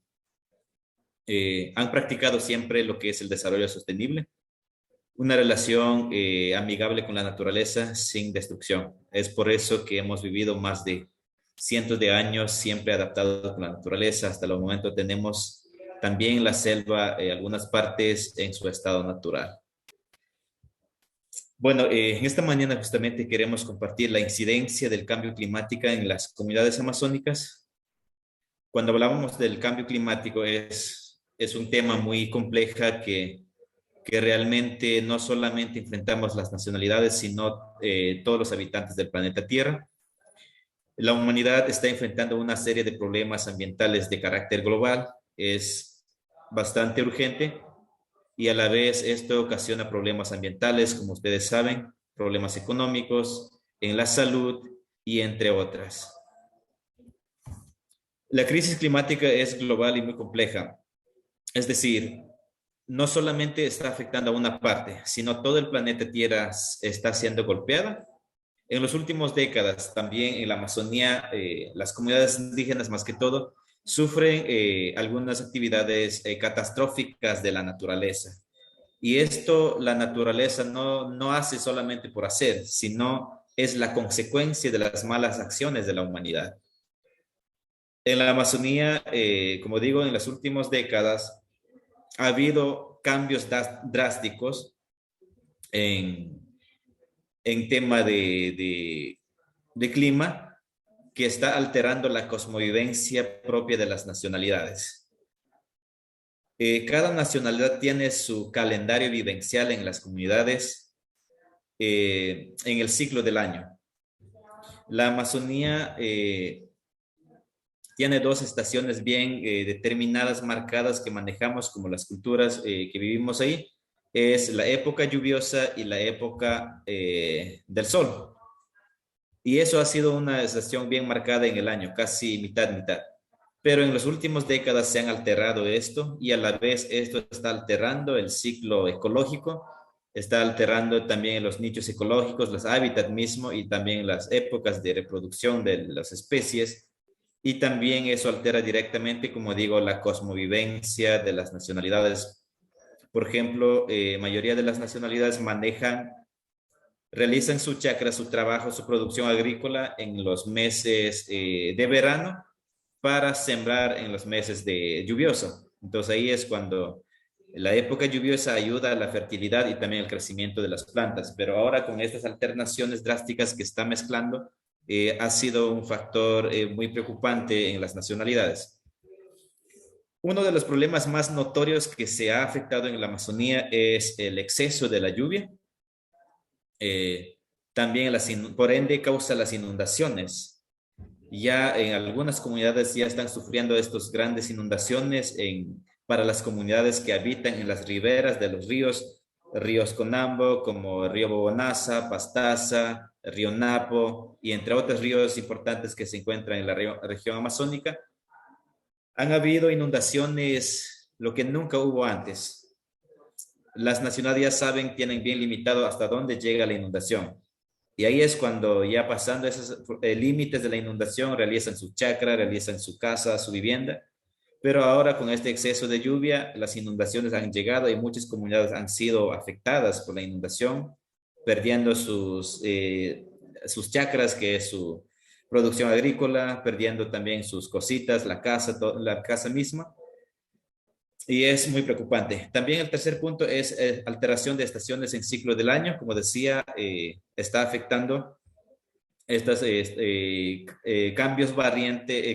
han practicado siempre lo que es el desarrollo sostenible, una relación amigable con la naturaleza sin destrucción. Es por eso que hemos vivido más de cientos de años siempre adaptados con la naturaleza. Hasta el momento tenemos también la selva, algunas partes en su estado natural. Bueno, en esta mañana justamente queremos compartir la incidencia del cambio climático en las comunidades amazónicas. Cuando hablábamos del cambio climático es un tema muy complejo que realmente no solamente enfrentamos las nacionalidades, sino todos los habitantes del planeta Tierra. La humanidad está enfrentando una serie de problemas ambientales de carácter global. Es bastante urgente y a la vez esto ocasiona problemas ambientales, como ustedes saben, problemas económicos, en la salud y entre otras. La crisis climática es global y muy compleja. Es decir, no solamente está afectando a una parte, sino todo el planeta Tierra está siendo golpeada. En las últimas décadas, también en la Amazonía, las comunidades indígenas más que todo, sufren algunas actividades catastróficas de la naturaleza. Y esto la naturaleza no hace solamente por hacer, sino es la consecuencia de las malas acciones de la humanidad. En la Amazonía, como digo, en las últimas décadas ha habido cambios drásticos en tema de clima que está alterando la cosmovivencia propia de las nacionalidades. Cada nacionalidad tiene su calendario vivencial en las comunidades en el ciclo del año. La Amazonía tiene dos estaciones bien determinadas, marcadas, que manejamos como las culturas que vivimos ahí. Es la época lluviosa y la época del sol. Y eso ha sido una estación bien marcada en el año, casi mitad. Pero en las últimas décadas se han alterado esto y a la vez esto está alterando el ciclo ecológico, está alterando también los nichos ecológicos, los hábitats mismos y también las épocas de reproducción de las especies. Y también eso altera directamente, como digo, la cosmovivencia de las nacionalidades. Por ejemplo, mayoría de las nacionalidades realizan su chacra, su trabajo, su producción agrícola en los meses de verano para sembrar en los meses de lluvioso. Entonces ahí es cuando la época lluviosa ayuda a la fertilidad y también el crecimiento de las plantas. Pero ahora con estas alternaciones drásticas que está mezclando, ha sido un factor muy preocupante en las nacionalidades. Uno de los problemas más notorios que se ha afectado en la Amazonía es el exceso de la lluvia. También por ende causa las inundaciones. Ya en algunas comunidades ya están sufriendo estas grandes inundaciones para las comunidades que habitan en las riberas de los ríos Conambo, como el río Bobonaza, Pastaza, el río Napo, y entre otros ríos importantes que se encuentran en la región amazónica. Han habido inundaciones, lo que nunca hubo antes. Las nacionalidades saben, tienen bien limitado hasta dónde llega la inundación. Y ahí es cuando ya pasando esos límites de la inundación, realizan su chacra, realizan su casa, su vivienda. Pero ahora con este exceso de lluvia, las inundaciones han llegado y muchas comunidades han sido afectadas por la inundación, perdiendo sus chacras, que es su producción agrícola, perdiendo también sus cositas, la casa misma. Y es muy preocupante. También el tercer punto es alteración de estaciones en ciclo del año. Como decía, está afectando estos cambios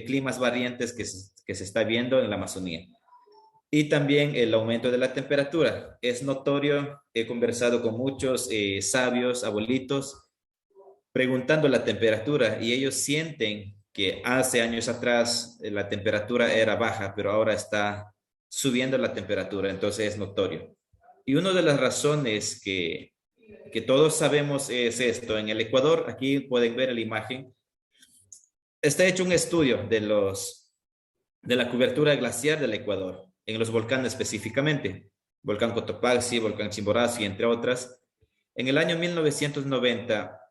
climas variantes que se está viendo en la Amazonía. Y también el aumento de la temperatura. Es notorio, he conversado con muchos sabios, abuelitos, preguntando la temperatura, y ellos sienten que hace años atrás la temperatura era baja, pero ahora está subiendo la temperatura, entonces es notorio. Y una de las razones que todos sabemos es esto. En el Ecuador, aquí pueden ver la imagen, está hecho un estudio de la cobertura glaciar del Ecuador, en los volcanes específicamente, volcán Cotopaxi, volcán Chimborazo y entre otras. En el año 1990,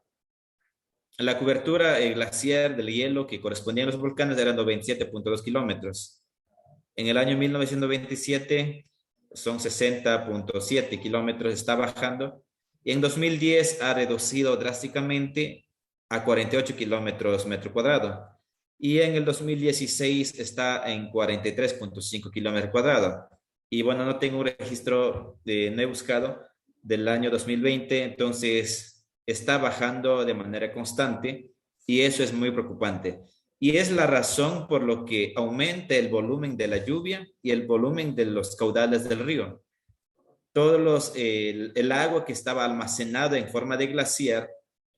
la cobertura glaciar del hielo que correspondía a los volcanes era 97.2 kilómetros. En el año 1997 son 60.7 kilómetros, está bajando. Y en 2010 ha reducido drásticamente a 48 kilómetros metro cuadrado. Y en el 2016 está en 43.5 kilómetros cuadrados. Y bueno, no tengo un registro, no he buscado, del año 2020, entonces está bajando de manera constante y eso es muy preocupante. Y es la razón por lo que aumenta el volumen de la lluvia y el volumen de los caudales del río. El agua que estaba almacenada en forma de glaciar,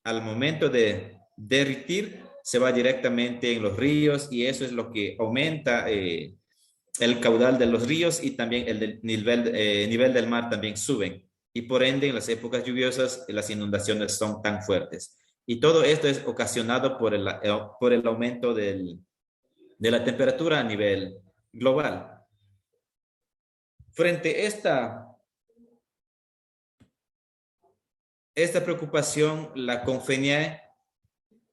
al momento de derretir, se va directamente en los ríos y eso es lo que aumenta el caudal de los ríos y también el nivel del mar también suben. Y por ende, en las épocas lluviosas, las inundaciones son tan fuertes. Y todo esto es ocasionado por el aumento de la temperatura a nivel global. Frente a esta preocupación, la CONFENIE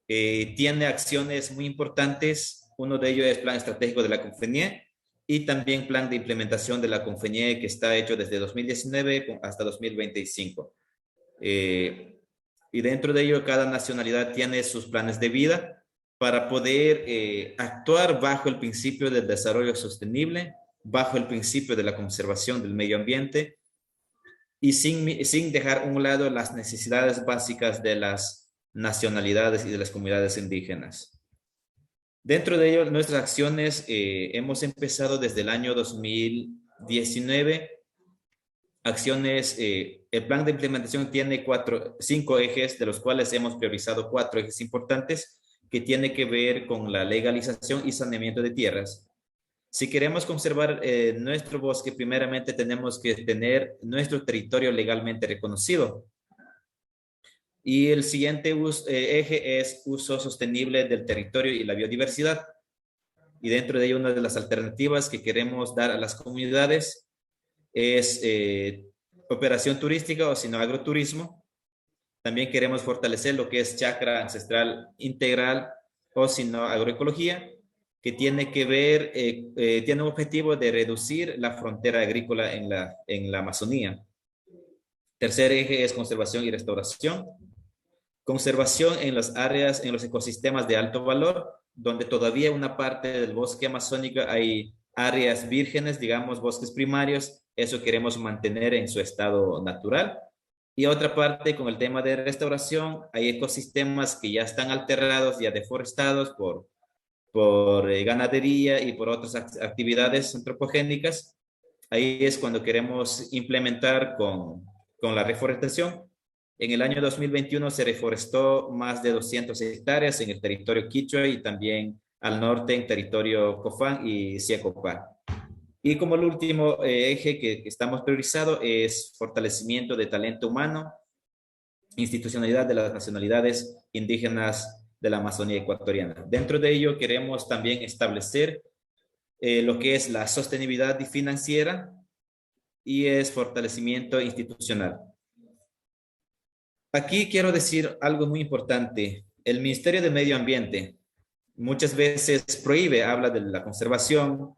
tiene acciones muy importantes. Uno de ellos es Plan Estratégico de la CONFENIE y también Plan de Implementación de la CONFENIE que está hecho desde 2019 hasta 2025. Y dentro de ello, cada nacionalidad tiene sus planes de vida para poder actuar bajo el principio del desarrollo sostenible, bajo el principio de la conservación del medio ambiente y sin dejar a un lado las necesidades básicas de las nacionalidades y de las comunidades indígenas. Dentro de ello, nuestras acciones hemos empezado desde el año 2019. Acciones, el plan de implementación tiene 5 ejes, de los cuales hemos priorizado 4 ejes importantes que tienen que ver con la legalización y saneamiento de tierras. Si queremos conservar nuestro bosque, primeramente tenemos que tener nuestro territorio legalmente reconocido. Y el siguiente eje es uso sostenible del territorio y la biodiversidad. Y dentro de ello, una de las alternativas que queremos dar a las comunidades es operación turística o sino agroturismo. También queremos fortalecer lo que es chacra ancestral integral o sino agroecología, que tiene que ver, tiene un objetivo de reducir la frontera agrícola en la Amazonía. Tercer eje es conservación y restauración. Conservación en las áreas, en los ecosistemas de alto valor, donde todavía una parte del bosque amazónico hay áreas vírgenes, digamos bosques primarios, eso queremos mantener en su estado natural. Y otra parte con el tema de restauración, hay ecosistemas que ya están alterados, ya deforestados por ganadería y por otras actividades antropogénicas. Ahí es cuando queremos implementar con la reforestación. En el año 2021 se reforestó más de 200 hectáreas en el territorio quichua y también al norte en territorio Cofán y Siacopá. Y como el último eje que estamos priorizando es fortalecimiento de talento humano, institucionalidad de las nacionalidades indígenas de la Amazonía ecuatoriana. Dentro de ello queremos también establecer lo que es la sostenibilidad financiera y es fortalecimiento institucional. Aquí quiero decir algo muy importante. El Ministerio de Medio Ambiente muchas veces prohíbe, habla de la conservación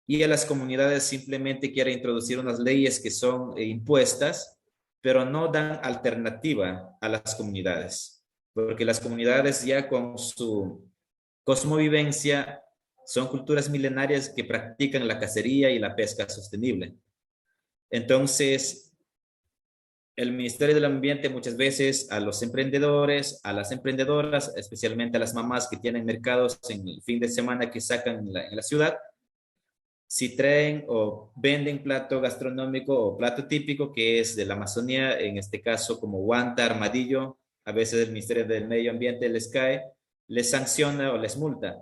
y a las comunidades simplemente quiere introducir unas leyes que son impuestas, pero no dan alternativa a las comunidades, porque las comunidades ya con su cosmovivencia son culturas milenarias que practican la cacería y la pesca sostenible. Entonces, el Ministerio del Ambiente muchas veces a los emprendedores, a las emprendedoras, especialmente a las mamás que tienen mercados en el fin de semana que sacan en la ciudad, si traen o venden plato gastronómico o plato típico que es de la Amazonía, en este caso como guanta, armadillo, a veces el Ministerio del Medio Ambiente les cae, les sanciona o les multa,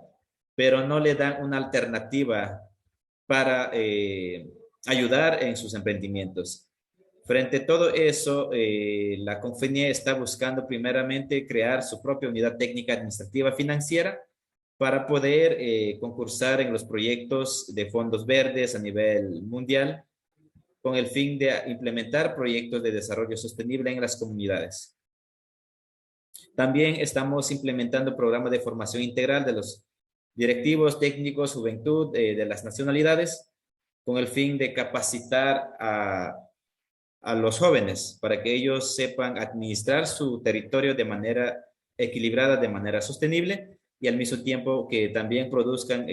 pero no le dan una alternativa para ayudar en sus emprendimientos. Frente a todo eso, la CONFENIE está buscando primeramente crear su propia unidad técnica administrativa financiera para poder concursar en los proyectos de fondos verdes a nivel mundial con el fin de implementar proyectos de desarrollo sostenible en las comunidades. También estamos implementando programas de formación integral de los directivos, técnicos, juventud de las nacionalidades con el fin de capacitar a los jóvenes para que ellos sepan administrar su territorio de manera equilibrada, de manera sostenible y al mismo tiempo que también produzcan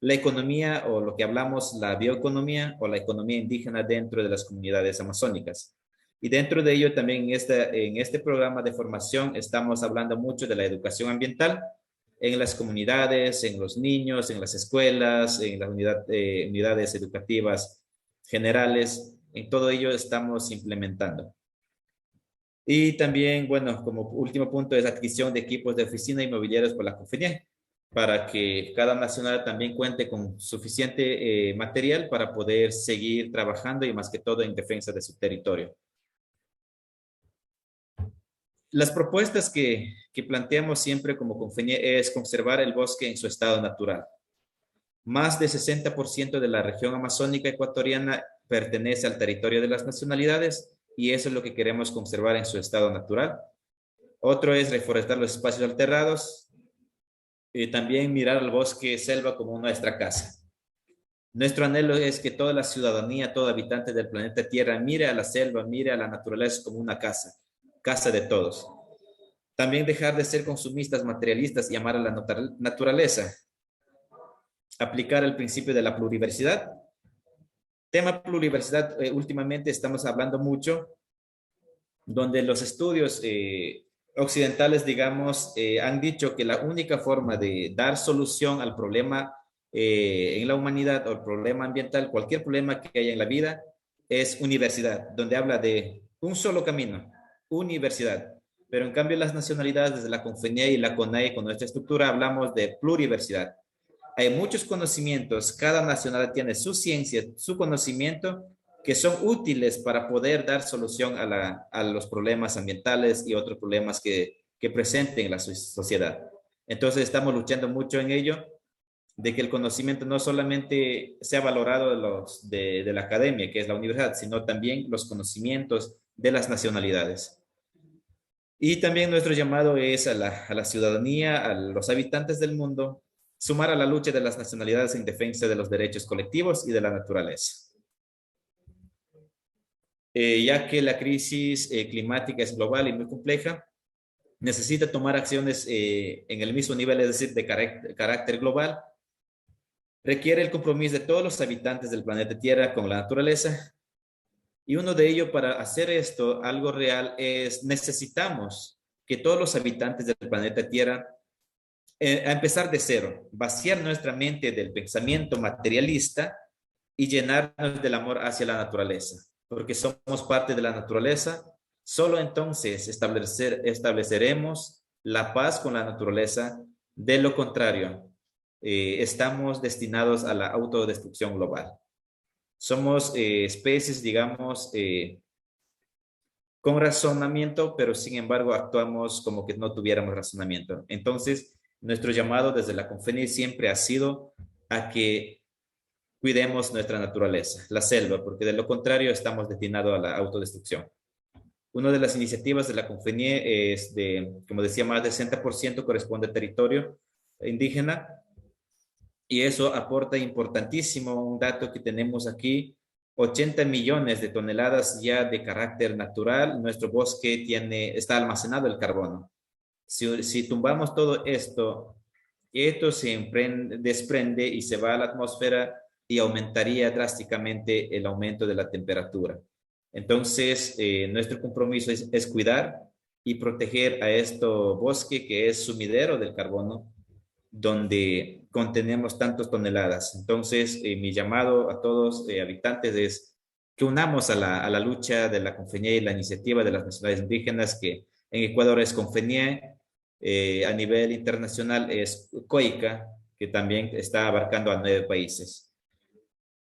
la economía o lo que hablamos, la bioeconomía o la economía indígena dentro de las comunidades amazónicas. Y dentro de ello también en este programa de formación estamos hablando mucho de la educación ambiental en las comunidades, en los niños, en las escuelas, en las unidades educativas generales. En todo ello estamos implementando. Y también, bueno, como último punto es adquisición de equipos de oficina y mobiliarios por la CONFENIE. para que cada nacionalidad también cuente con suficiente material para poder seguir trabajando y más que todo en defensa de su territorio. Las propuestas que planteamos siempre como compañía es conservar el bosque en su estado natural. Más de 60% de la región amazónica ecuatoriana pertenece al territorio de las nacionalidades y eso es lo que queremos conservar en su estado natural. Otro es reforestar los espacios alterados y también mirar al bosque selva como nuestra casa. Nuestro anhelo es que toda la ciudadanía, todo habitante del planeta Tierra mire a la selva, mire a la naturaleza como una casa, casa de todos. También dejar de ser consumistas, materialistas y amar a la naturaleza. Aplicar el principio de la pluriversidad. Tema pluriversidad, últimamente estamos hablando mucho, donde los estudios occidentales, digamos, han dicho que la única forma de dar solución al problema en la humanidad o el problema ambiental, cualquier problema que haya en la vida, es universidad, donde habla de un solo camino, universidad. Pero en cambio las nacionalidades, desde la CONFENIE y la CONAIE, con nuestra estructura, hablamos de pluriversidad. Hay muchos conocimientos, cada nacionalidad tiene su ciencia, su conocimiento, que son útiles para poder dar solución a los problemas ambientales y otros problemas que presenten la sociedad. Entonces estamos luchando mucho en ello, de que el conocimiento no solamente sea valorado de la academia, que es la universidad, sino también los conocimientos de las nacionalidades. Y también nuestro llamado es a la ciudadanía, a los habitantes del mundo, sumar a la lucha de las nacionalidades en defensa de los derechos colectivos y de la naturaleza. Ya que la crisis climática es global y muy compleja, necesita tomar acciones en el mismo nivel, es decir, de carácter global. Requiere el compromiso de todos los habitantes del planeta Tierra con la naturaleza. Y uno de ellos, para hacer esto, algo real, es necesitamos que todos los habitantes del planeta Tierra, a empezar de cero, vaciar nuestra mente del pensamiento materialista y llenarnos del amor hacia la naturaleza, porque somos parte de la naturaleza. Solo entonces estableceremos la paz con la naturaleza. De lo contrario, estamos destinados a la autodestrucción global. Somos especies, digamos, con razonamiento, pero sin embargo actuamos como que no tuviéramos razonamiento. Entonces, nuestro llamado desde la conferencia siempre ha sido a que cuidemos nuestra naturaleza, la selva, porque de lo contrario estamos destinados a la autodestrucción. Una de las iniciativas de la CONFENIE es como decía, más del 60% corresponde al territorio indígena, y eso aporta importantísimo un dato que tenemos aquí: 80 millones de toneladas ya de carácter natural. Nuestro bosque está almacenado el carbono. Si tumbamos todo esto, esto se desprende y se va a la atmósfera y aumentaría drásticamente el aumento de la temperatura. Entonces, nuestro compromiso es cuidar y proteger a este bosque que es sumidero del carbono, donde contenemos tantas toneladas. Entonces, mi llamado a todos habitantes es que unamos a la lucha de la CONFENIE y la iniciativa de las nacionalidades indígenas, que en Ecuador es CONFENIE, a nivel internacional es COICA, que también está abarcando a 9 países.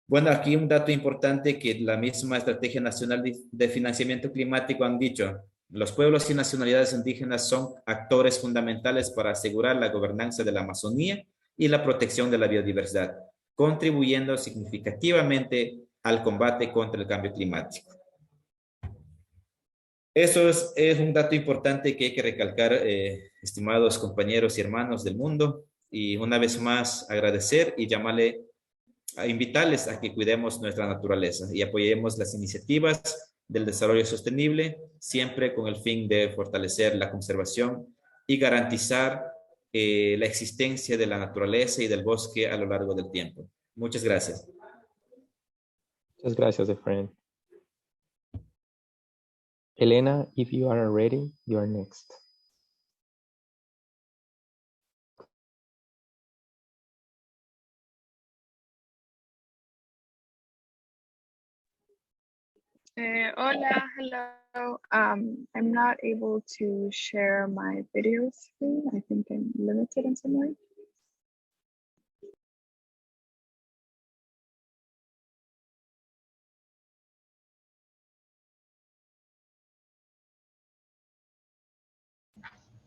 Bueno, aquí un dato importante que la misma Estrategia Nacional de Financiamiento Climático han dicho: los pueblos y nacionalidades indígenas son actores fundamentales para asegurar la gobernanza de la Amazonía y la protección de la biodiversidad, contribuyendo significativamente al combate contra el cambio climático. Eso es un dato importante que hay que recalcar, estimados compañeros y hermanos del mundo, y una vez más agradecer y a invitarles a que cuidemos nuestra naturaleza y apoyemos las iniciativas del desarrollo sostenible, siempre con el fin de fortalecer la conservación y garantizar la existencia de la naturaleza y del bosque a lo largo del tiempo. Muchas gracias. Muchas gracias, Efraín. Elena, if you are ready, you are next. Hola, hello. I'm not able to share my video screen. I think I'm limited in some way.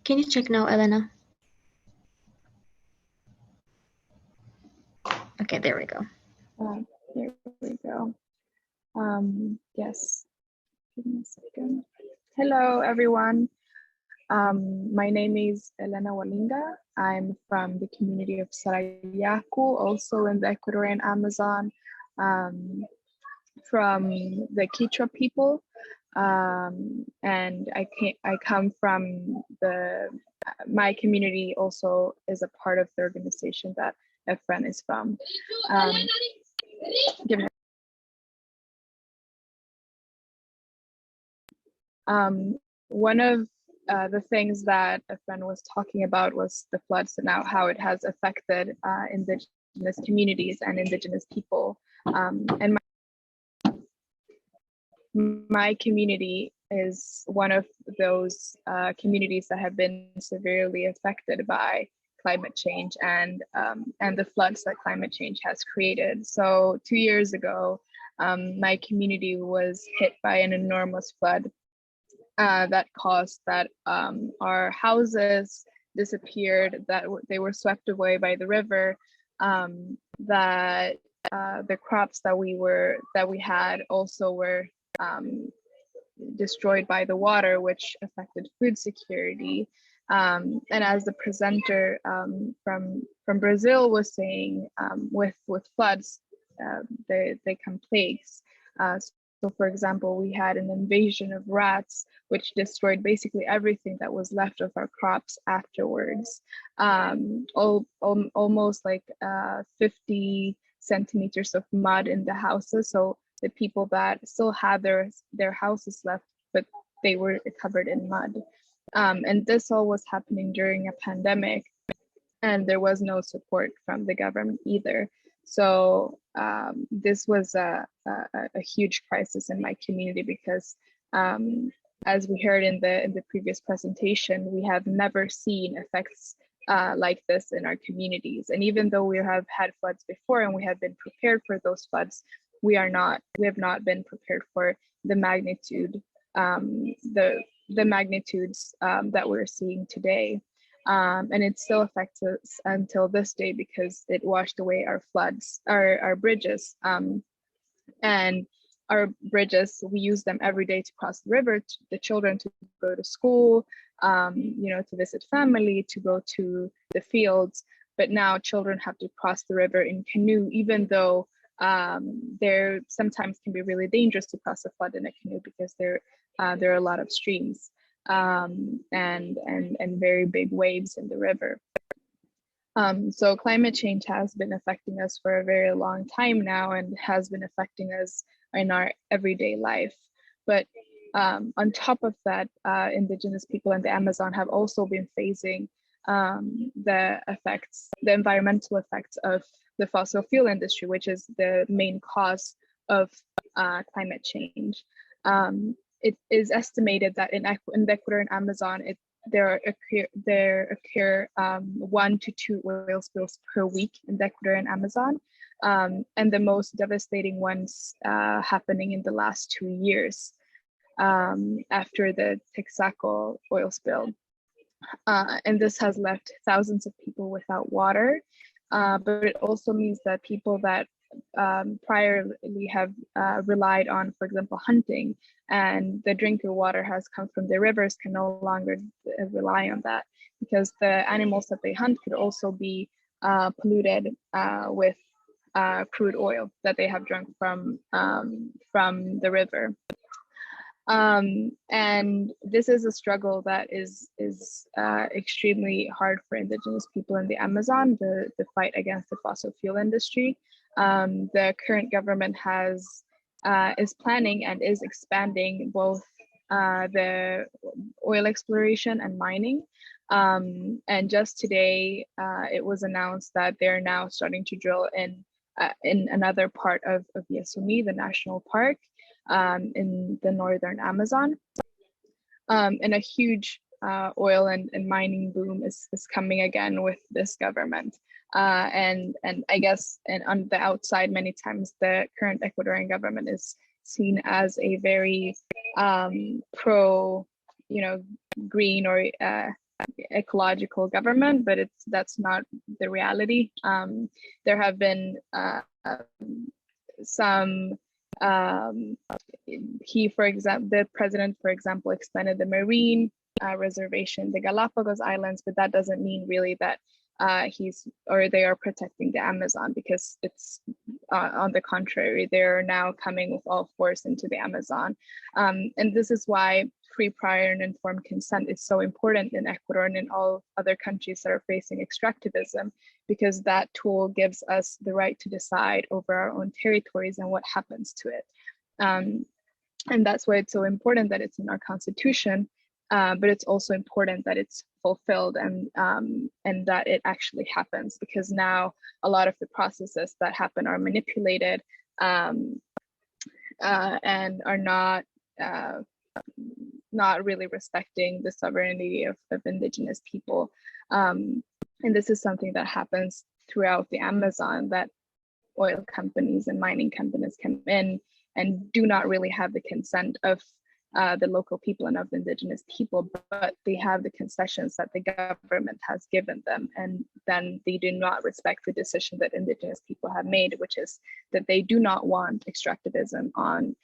Can you check now, Elena? Okay, there we go. Here we go. Yes, give me a second. Hello, everyone. My name is Elena Gualenga. I'm from the community of Sarayaku, also in the Ecuadorian Amazon, from the Quechua people. And I come from my community also is a part of the organization that Efren is from. One of the things that Efren was talking about was the floods and how it has affected indigenous communities and indigenous people. And my community is one of those communities that have been severely affected by climate change and the floods that climate change has created. So 2 years ago, my community was hit by an enormous flood that caused that our houses disappeared, that they were swept away by the river, that the crops that we had also were destroyed by the water, which affected food security. And as the presenter from Brazil was saying, with floods, they come plagues. So for example, we had an invasion of rats, which destroyed basically everything that was left of our crops afterwards. Almost like 50 centimeters of mud in the houses. So the people that still had their houses left, but they were covered in mud. And this all was happening during a pandemic, and there was no support from the government either. So this was a huge crisis in my community because, as we heard in the previous presentation, we have never seen effects like this in our communities. And even though we have had floods before and we have been prepared for those floods, we have not been prepared for the magnitude, the magnitudes that we're seeing today. And it still affects us until this day because it washed away our floods, our bridges. And our bridges, we use them every day to cross the river, the children to go to school, to visit family, to go to the fields. But now children have to cross the river in canoe, even though there sometimes can be really dangerous to cross a flood in a canoe because there are a lot of streams. And very big waves in the river. So climate change has been affecting us for a very long time now and has been affecting us in our everyday life. But on top of that, indigenous people in the Amazon have also been facing the environmental effects of the fossil fuel industry, which is the main cause of climate change. It is estimated that in the Ecuadorian Amazon, there occur 1 to 2 oil spills per week in the Ecuadorian Amazon, and the most devastating ones happening in the last 2 years after the Texaco oil spill. And this has left thousands of people without water, but it also means that people that priorly have relied on, for example, hunting, and the drinking water has come from the rivers, can no longer rely on that because the animals that they hunt could also be polluted with crude oil that they have drunk from the river. And this is a struggle that is extremely hard for indigenous people in the Amazon, the fight against the fossil fuel industry. The current government is planning and is expanding both the oil exploration and mining. And just today, it was announced that they're now starting to drill in another part of Yasuni, the national park, in the northern Amazon. And a huge oil and mining boom is coming again with this government. And I guess, and on the outside, many times the current Ecuadorian government is seen as a very pro, green or ecological government, but that's not the reality. There have been some the president, for example, expanded the marine reservation, the Galapagos Islands, but that doesn't mean really that they are protecting the Amazon, because it's on the contrary, they're now coming with all force into the Amazon. And this is why free, prior, and informed consent is so important in Ecuador and in all other countries that are facing extractivism, because that tool gives us the right to decide over our own territories and what happens to it. And that's why it's so important that it's in our constitution, but it's also important that it's fulfilled and that it actually happens, because now a lot of the processes that happen are manipulated and are not really respecting the sovereignty of indigenous people. And this is something that happens throughout the Amazon, that oil companies and mining companies come in and do not really have the consent of the local people and of the indigenous people, but they have the concessions that the government has given them, and then they do not respect the decision that indigenous people have made, which is that they do not want extractivism on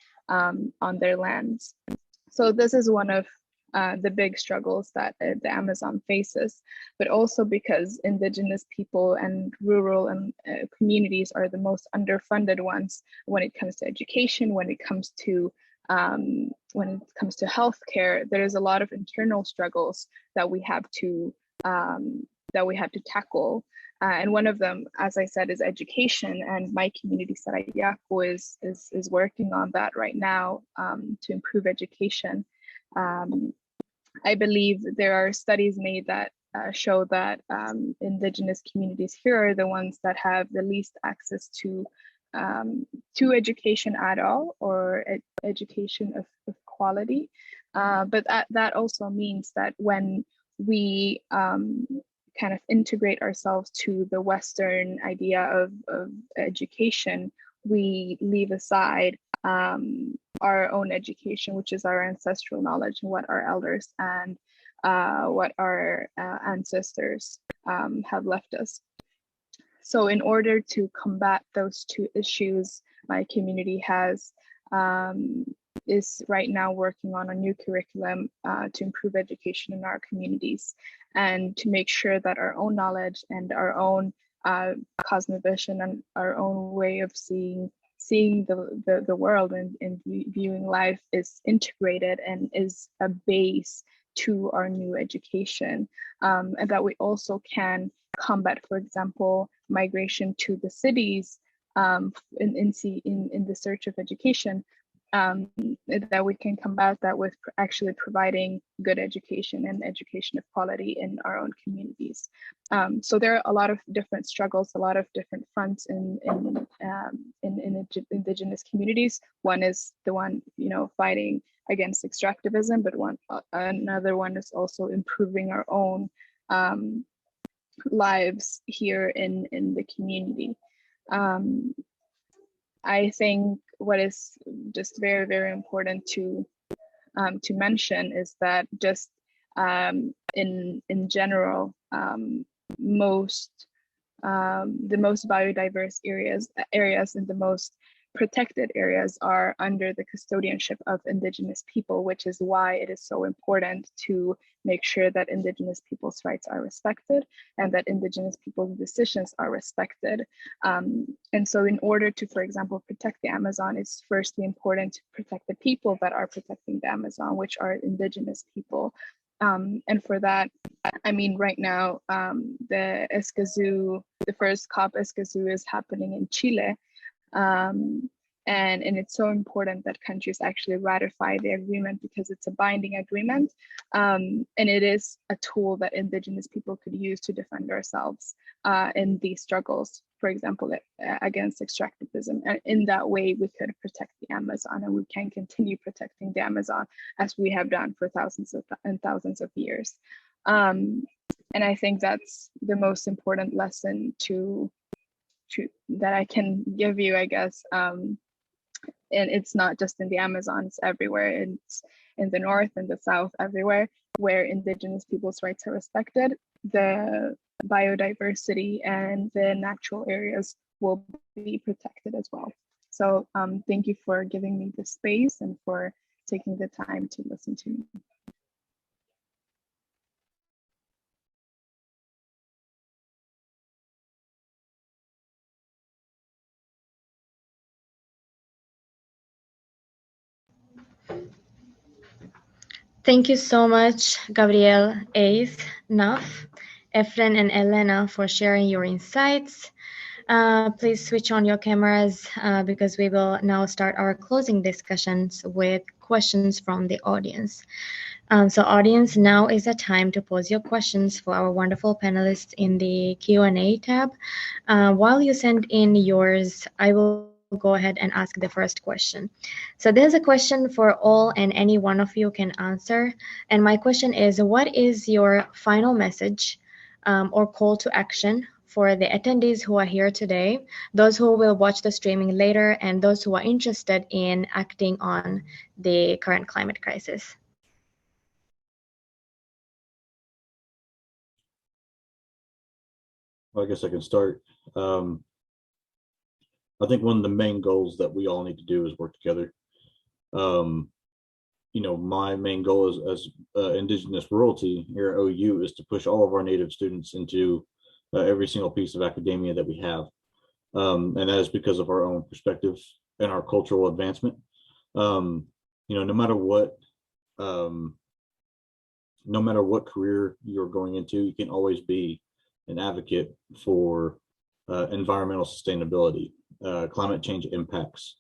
their lands. So this is one of the big struggles that the Amazon faces, but also because indigenous people and rural and communities are the most underfunded ones when it comes to education, when it comes to healthcare. There is a lot of internal struggles that we have to tackle. And one of them, as I said, is education. And my community, Sarayaco, is working on that right now to improve education. I believe there are studies made that show that indigenous communities here are the ones that have the least access to education at all, or education of quality. But that also means that when we kind of integrate ourselves to the Western idea of education, we leave aside our own education, which is our ancestral knowledge and what our elders and what our ancestors have left us. So in order to combat those two issues, my community is right now working on a new curriculum to improve education in our communities, and to make sure that our own knowledge and our own cosmovision and our own way of seeing the world and viewing life is integrated and is a base to our new education, and that we also can combat, for example, migration to the cities in the search of education, that we can combat that with actually providing good education and education of quality in our own communities. So there are a lot of different struggles, a lot of different fronts in indigenous communities. One is the one, fighting against extractivism, but another one is also improving our own lives here in the community. I think what is just very, very important to mention is that just in general, the most biodiverse areas and the most protected areas are under the custodianship of indigenous people, which is why it is so important to make sure that indigenous people's rights are respected and that indigenous people's decisions are respected. And so in order to, for example, protect the Amazon, it's firstly important to protect the people that are protecting the Amazon, which are indigenous people. And for that, I mean, right now, the first COP Escazú is happening in Chile. And it's so important that countries actually ratify the agreement, because it's a binding agreement, and it is a tool that indigenous people could use to defend ourselves in these struggles, for example, against extractivism. And in that way, we could protect the Amazon, and we can continue protecting the Amazon as we have done for thousands and thousands of years. And I think that's the most important lesson that I can give you, I guess. And it's not just in the Amazon, it's everywhere. in the North and the South, everywhere, where Indigenous people's rights are respected, the biodiversity and the natural areas will be protected as well. So thank you for giving me the space and for taking the time to listen to me. Thank you so much, Gabriel, Ace, Naf, Efren, and Elena for sharing your insights. Please switch on your cameras because we will now start our closing discussions with questions from the audience. So audience, now is the time to pose your questions for our wonderful panelists in the Q&A tab. While you send in yours, I will go ahead and ask the first question. So there's a question for all and any one of you can answer. And my question is, what is your final message or call to action for the attendees who are here today, those who will watch the streaming later, and those who are interested in acting on the current climate crisis? Well, I guess I can start. I think one of the main goals that we all need to do is work together. My main goal as Indigenous royalty here at OU is to push all of our Native students into every single piece of academia that we have. And that is because of our own perspective and our cultural advancement. No matter what career you're going into, you can always be an advocate for environmental sustainability, climate change impacts.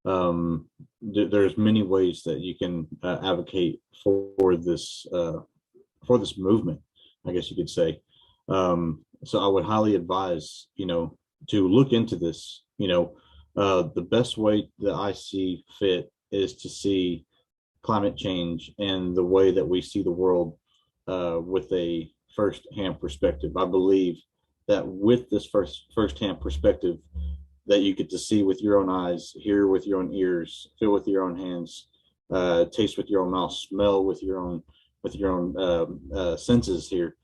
There's many ways that you can advocate for this movement, I guess you could say. So I would highly advise, to look into this. The best way that I see fit is to see climate change and the way that we see the world with a first-hand perspective. I believe that with this first-hand perspective that you get to see with your own eyes, hear with your own ears, feel with your own hands, taste with your own mouth, smell with your own senses here,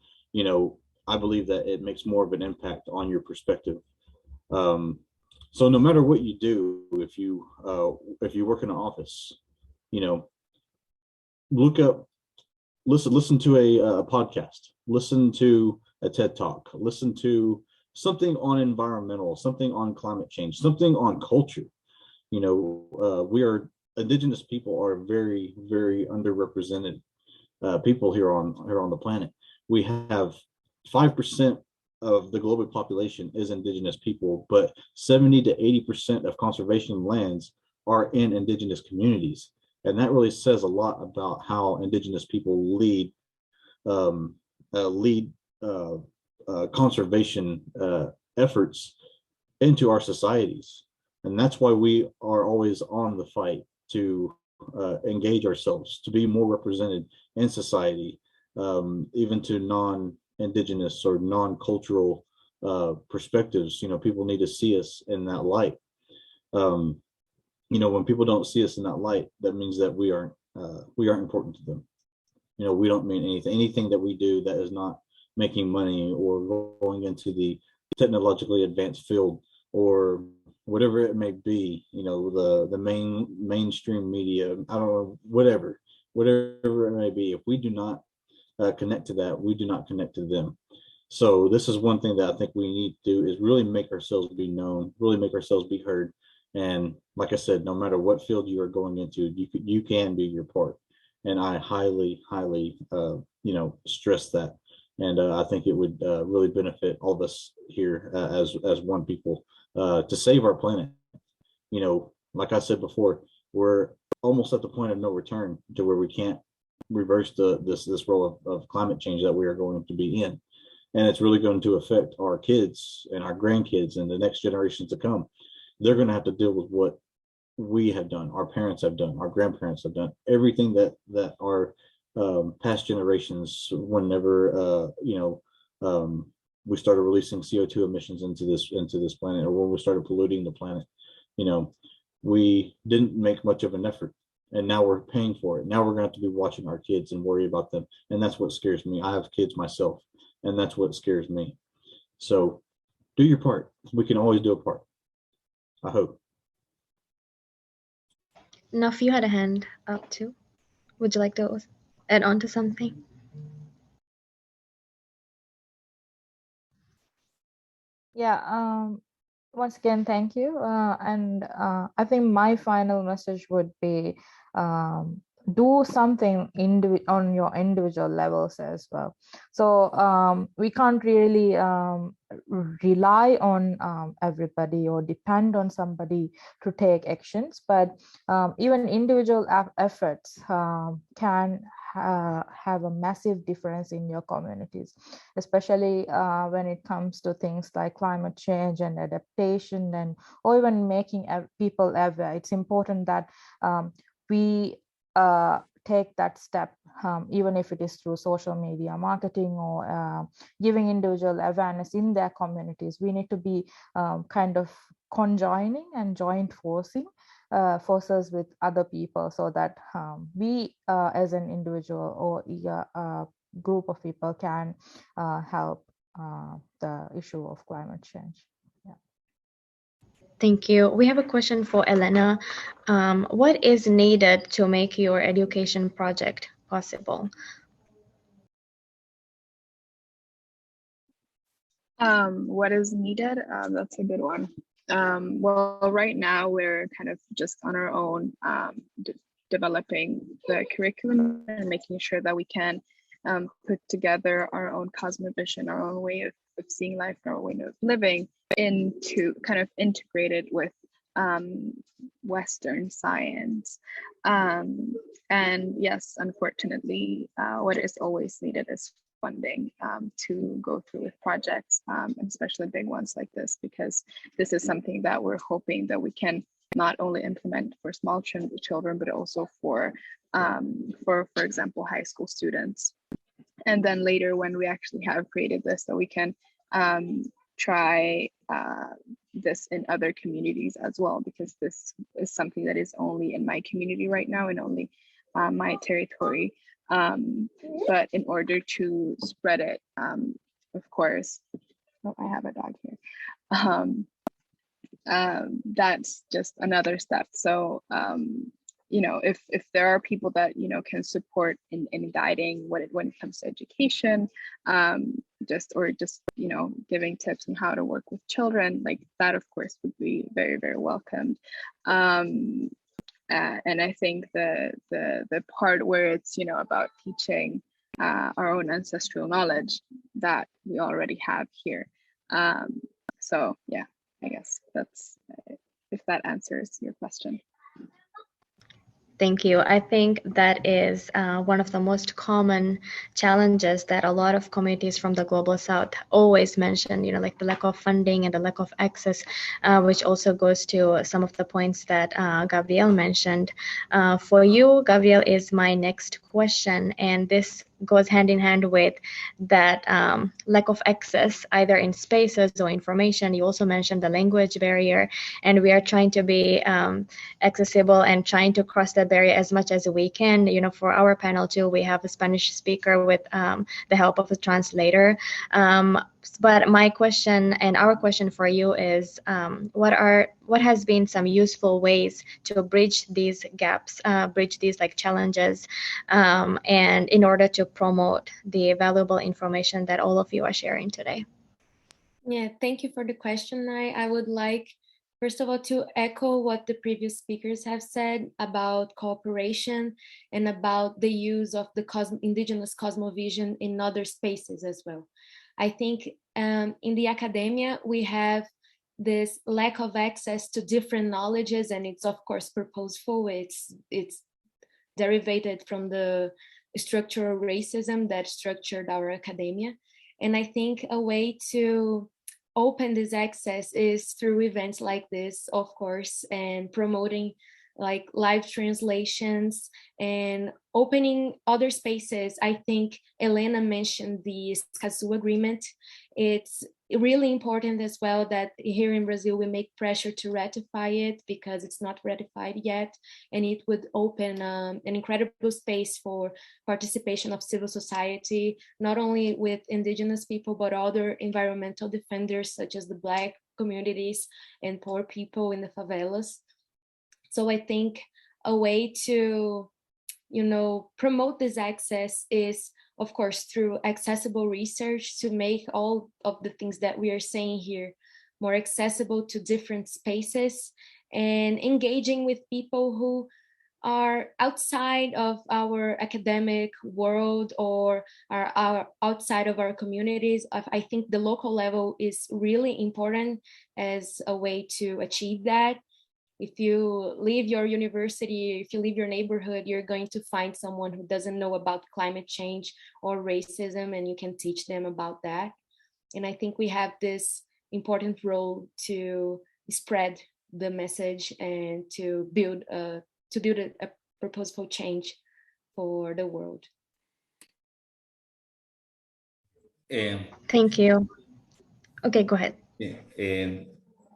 I believe that it makes more of an impact on your perspective. So no matter what you do, if you work in an office, look up, listen to a podcast, listen to a TED Talk, listen to something on environmental, something on climate change, something on culture. Indigenous people are very, very underrepresented people here on the planet. We have 5% of the global population is Indigenous people, but 70 to 80% of conservation lands are in Indigenous communities. And that really says a lot about how Indigenous people lead conservation efforts into our societies. And that's why we are always on the fight to engage ourselves, to be more represented in society, even to non-Indigenous or non-cultural perspectives. People need to see us in that light. When people don't see us in that light, that means that we aren't important to them. We don't mean anything that we do that is not making money or going into the technologically advanced field or whatever it may be, the mainstream media, I don't know, whatever it may be. If we do not connect to that, we do not connect to them. So this is one thing that I think we need to do, is really make ourselves be known, really make ourselves be heard. And like I said, no matter what field you are going into, you can do your part. And I highly stress that. And I think it would really benefit all of us here as one people to save our planet. Like I said before, we're almost at the point of no return to where we can't reverse this role of climate change that we are going to be in. And it's really going to affect our kids and our grandkids and the next generations to come. They're going to have to deal with what we have done, our parents have done, our grandparents have done, everything that our past generations, whenever we started releasing CO2 emissions into this planet, or when we started polluting the planet, we didn't make much of an effort. and now we're paying for it. Now we're going to have to be watching our kids and worry about them. And that's what scares me. I have kids myself, and that's what scares me. So do your part. We can always do a part, I hope. Nafa, you had a hand up too. Would you like to add on to something? Yeah, once again, thank you. And I think my final message would be do something on your individual levels as well. So we can't really rely on everybody or depend on somebody to take actions, but even individual efforts can have a massive difference in your communities, especially when it comes to things like climate change and adaptation, and or even making people aware. It's important that we take that step, even if it is through social media marketing or giving individual awareness in their communities. We need to be kind of conjoining and joint forces with other people, so that we as an individual or a group of people can help the issue of climate change. Yeah. Thank you. We have a question for Elena. What is needed to make your education project possible? What is needed? That's a good one. Well, right now we're kind of just on our own, developing the curriculum and making sure that we can put together our own cosmovision, our own way of seeing life, our way of living, into kind of integrated with Western science. And yes, unfortunately, what is always needed is funding to go through with projects, and especially big ones like this, because this is something that we're hoping that we can not only implement for small children, but also for example, high school students. And then later, when we actually have created this, so we can try this in other communities as well, because this is something that is only in my community right now and only my territory. But in order to spread it, of course, oh, I have a dog here. That's just another step. So, you know, if there are people that, you know, can support in guiding when it comes to education, just, you know, giving tips on how to work with children, like that, of course, would be very, very welcomed. And I think the part where it's, you know, about teaching our own ancestral knowledge that we already have here. So yeah, I guess that's, if that answers your question. Thank you. I think that is one of the most common challenges that a lot of communities from the Global South always mention, you know, like the lack of funding and the lack of access, which also goes to some of the points that Gabriel mentioned. For you, Gabriel, is my next question, and this goes hand in hand with that lack of access, either in spaces or information. You also mentioned the language barrier, and we are trying to be accessible and trying to cross that barrier as much as we can. You know, for our panel too, we have a Spanish speaker with the help of a translator. But my question and our question for you is, what has been some useful ways to bridge these gaps, bridge these like challenges, and in order to promote the valuable information that all of you are sharing today? Yeah, thank you for the question. I would like, first of all, to echo what the previous speakers have said about cooperation and about the use of the indigenous cosmovision in other spaces as well. I think in the academia, we have this lack of access to different knowledges, and it's of course purposeful. It's derivated from the structural racism that structured our academia. And I think a way to open this access is through events like this, of course, and promoting like live translations and opening other spaces. I think Elena mentioned the Escazú agreement. It's really important as well that here in Brazil we make pressure to ratify it, because it's not ratified yet, and it would open an incredible space for participation of civil society, not only with indigenous people but other environmental defenders such as the Black communities and poor people in the favelas. So I think a way to, promote this access is, of course, through accessible research, to make all of the things that we are saying here more accessible to different spaces, and engaging with people who are outside of our academic world or are outside of our communities. I think the local level is really important as a way to achieve that. If you leave your university, if you leave your neighborhood, you're going to find someone who doesn't know about climate change or racism, and you can teach them about that. And I think we have this important role to spread the message and to build a purposeful change for the world. Thank you. Okay, go ahead.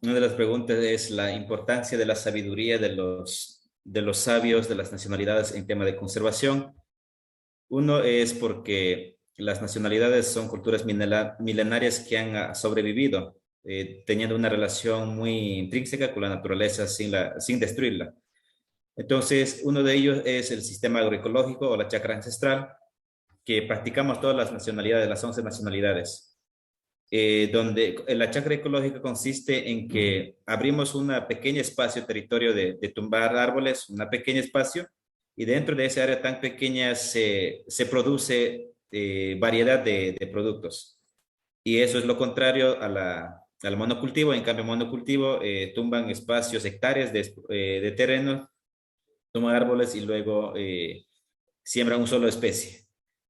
Una de las preguntas es la importancia de la sabiduría de los sabios de las nacionalidades en tema de conservación. Uno es porque las nacionalidades son culturas milenarias que han sobrevivido, teniendo una relación muy intrínseca con la naturaleza sin destruirla. Entonces, uno de ellos es el sistema agroecológico o la chacra ancestral, que practicamos todas las nacionalidades, las 11 nacionalidades. Donde la chacra ecológica consiste en que abrimos un pequeño espacio, territorio de tumbar árboles, un pequeño espacio, y dentro de esa área tan pequeña se produce variedad de productos. Y eso es lo contrario al monocultivo. En cambio, monocultivo tumban espacios, hectáreas de terreno, tumban árboles y luego siembran una sola especie.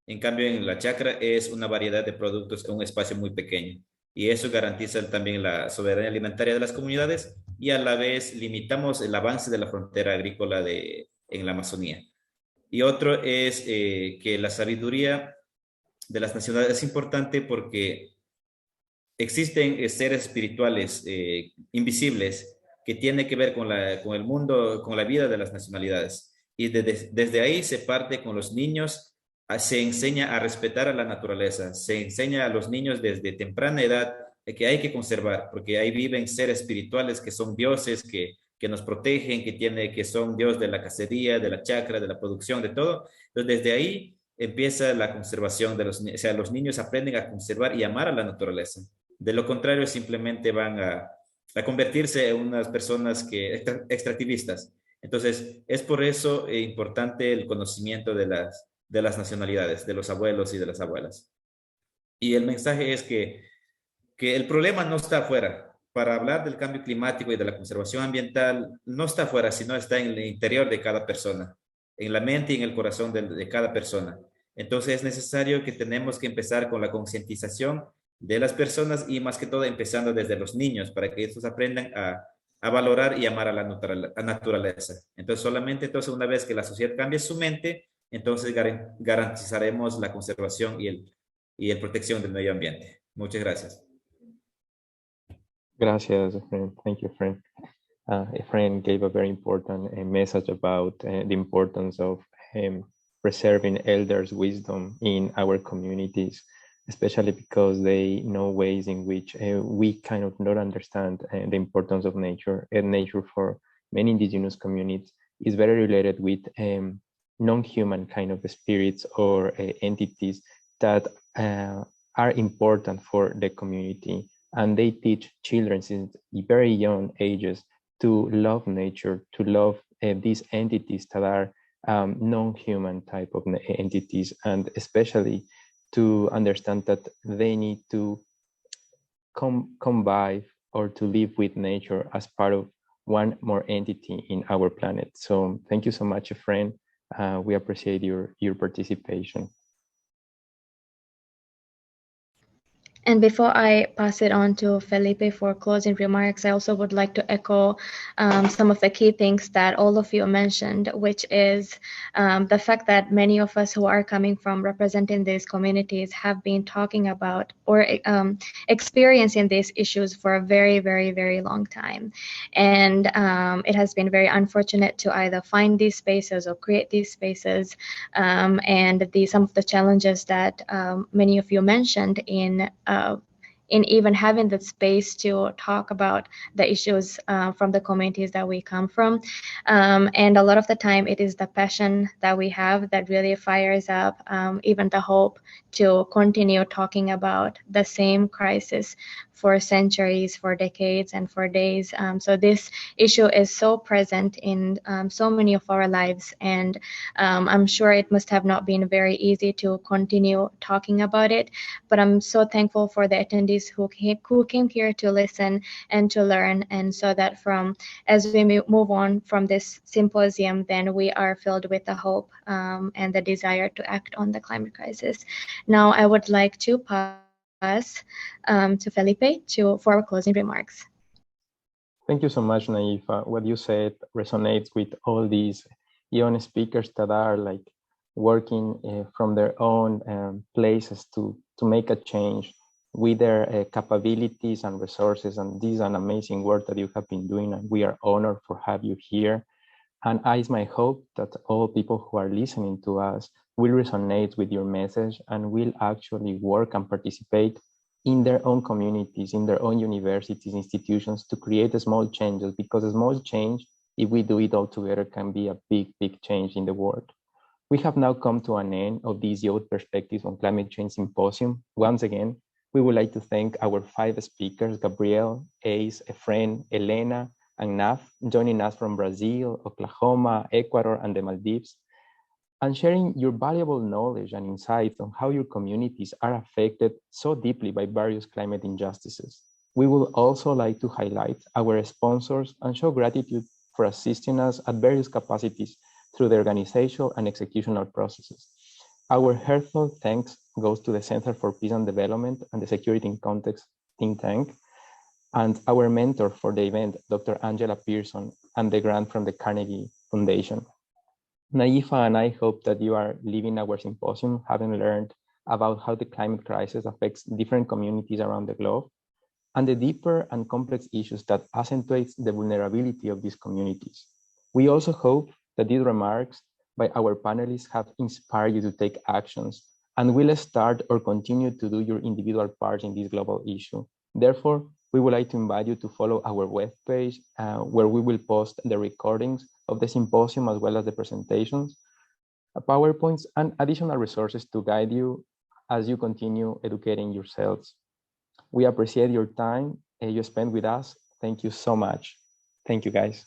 En cambio, en la chacra es una variedad de productos en un espacio muy pequeño. Y eso garantiza también la soberanía alimentaria de las comunidades, y a la vez limitamos el avance de la frontera agrícola en la Amazonía. Y otro es que la sabiduría de las nacionalidades es importante porque existen seres espirituales invisibles que tienen que ver con el mundo, con la vida de las nacionalidades. Y desde ahí se parte con los niños. Se enseña a respetar a la naturaleza, se enseña a los niños desde temprana edad que hay que conservar, porque ahí viven seres espirituales que son dioses, que nos protegen, que son dios de la cacería, de la chacra, de la producción, de todo. Entonces, desde ahí empieza la conservación de los niños, o sea, los niños aprenden a conservar y amar a la naturaleza. De lo contrario, simplemente van a convertirse en unas personas extractivistas. Entonces, es por eso importante el conocimiento de las nacionalidades, de los abuelos y de las abuelas. Y el mensaje es que el problema no está afuera. Para hablar del cambio climático y de la conservación ambiental, no está afuera, sino está en el interior de cada persona, en la mente y en el corazón de cada persona. Entonces es necesario que tenemos que empezar con la concientización de las personas, y más que todo empezando desde los niños, para que estos aprendan a valorar y amar a la naturaleza. Entonces solamente una vez que la sociedad cambie su mente, entonces garantizaremos la conservación y la protección del medio ambiente. Muchas gracias. Gracias, friend. Thank you, friend. A friend gave a very important message about the importance of preserving elders' wisdom in our communities, especially because they know ways in which we kind of not understand the importance of nature. And nature for many indigenous communities is very related with non-human kind of spirits or entities that are important for the community. And they teach children since very young ages to love nature, to love these entities that are non-human type of entities, and especially to understand that they need to combine or to live with nature as part of one more entity in our planet. So thank you so much, friend. We appreciate your participation. And before I pass it on to Felipe for closing remarks, I also would like to echo some of the key things that all of you mentioned, which is the fact that many of us who are coming from representing these communities have been talking about or experiencing these issues for a very, very, very long time. And it has been very unfortunate to either find these spaces or create these spaces. And some of the challenges that many of you mentioned in even having the space to talk about the issues from the communities that we come from. And a lot of the time, it is the passion that we have that really fires up even the hope to continue talking about the same crisis for centuries, for decades, and for days. So this issue is so present in so many of our lives, and I'm sure it must have not been very easy to continue talking about it, but I'm so thankful for the attendees who came here to listen and to learn, and so that as we move on from this symposium, then we are filled with the hope and the desire to act on the climate crisis. Now I would like to pass to Felipe for our closing remarks. Thank you so much, Naifa. What you said resonates with all these young speakers that are like working from their own places to make a change with their capabilities and resources. And this is an amazing work that you have been doing, and we are honored for have you here. And it's my hope that all people who are listening to us will resonate with your message and will actually work and participate in their own communities, in their own universities, institutions, to create small changes, because a small change, if we do it all together, can be a big, big change in the world. We have now come to an end of this Youth Perspectives on Climate Change Symposium. Once again, we would like to thank our 5 speakers, Gabriel, Ace, Efren, Elena, and Nafa, joining us from Brazil, Oklahoma, Ecuador, and the Maldives, and sharing your valuable knowledge and insights on how your communities are affected so deeply by various climate injustices. We would also like to highlight our sponsors and show gratitude for assisting us at various capacities through the organizational and executional processes. Our heartfelt thanks goes to the Center for Peace and Development and the Security in Context think tank, and our mentor for the event, Dr. Angela Pearson, and the grant from the Carnegie Foundation. Naifa and I hope that you are leaving our symposium having learned about how the climate crisis affects different communities around the globe and the deeper and complex issues that accentuates the vulnerability of these communities. We also hope that these remarks by our panelists have inspired you to take actions and will start or continue to do your individual parts in this global issue. Therefore, we would like to invite you to follow our webpage where we will post the recordings of the symposium as well as the presentations, PowerPoints, and additional resources to guide you as you continue educating yourselves. We appreciate your time you spent with us. Thank you so much. Thank you, guys.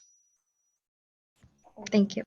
Thank you.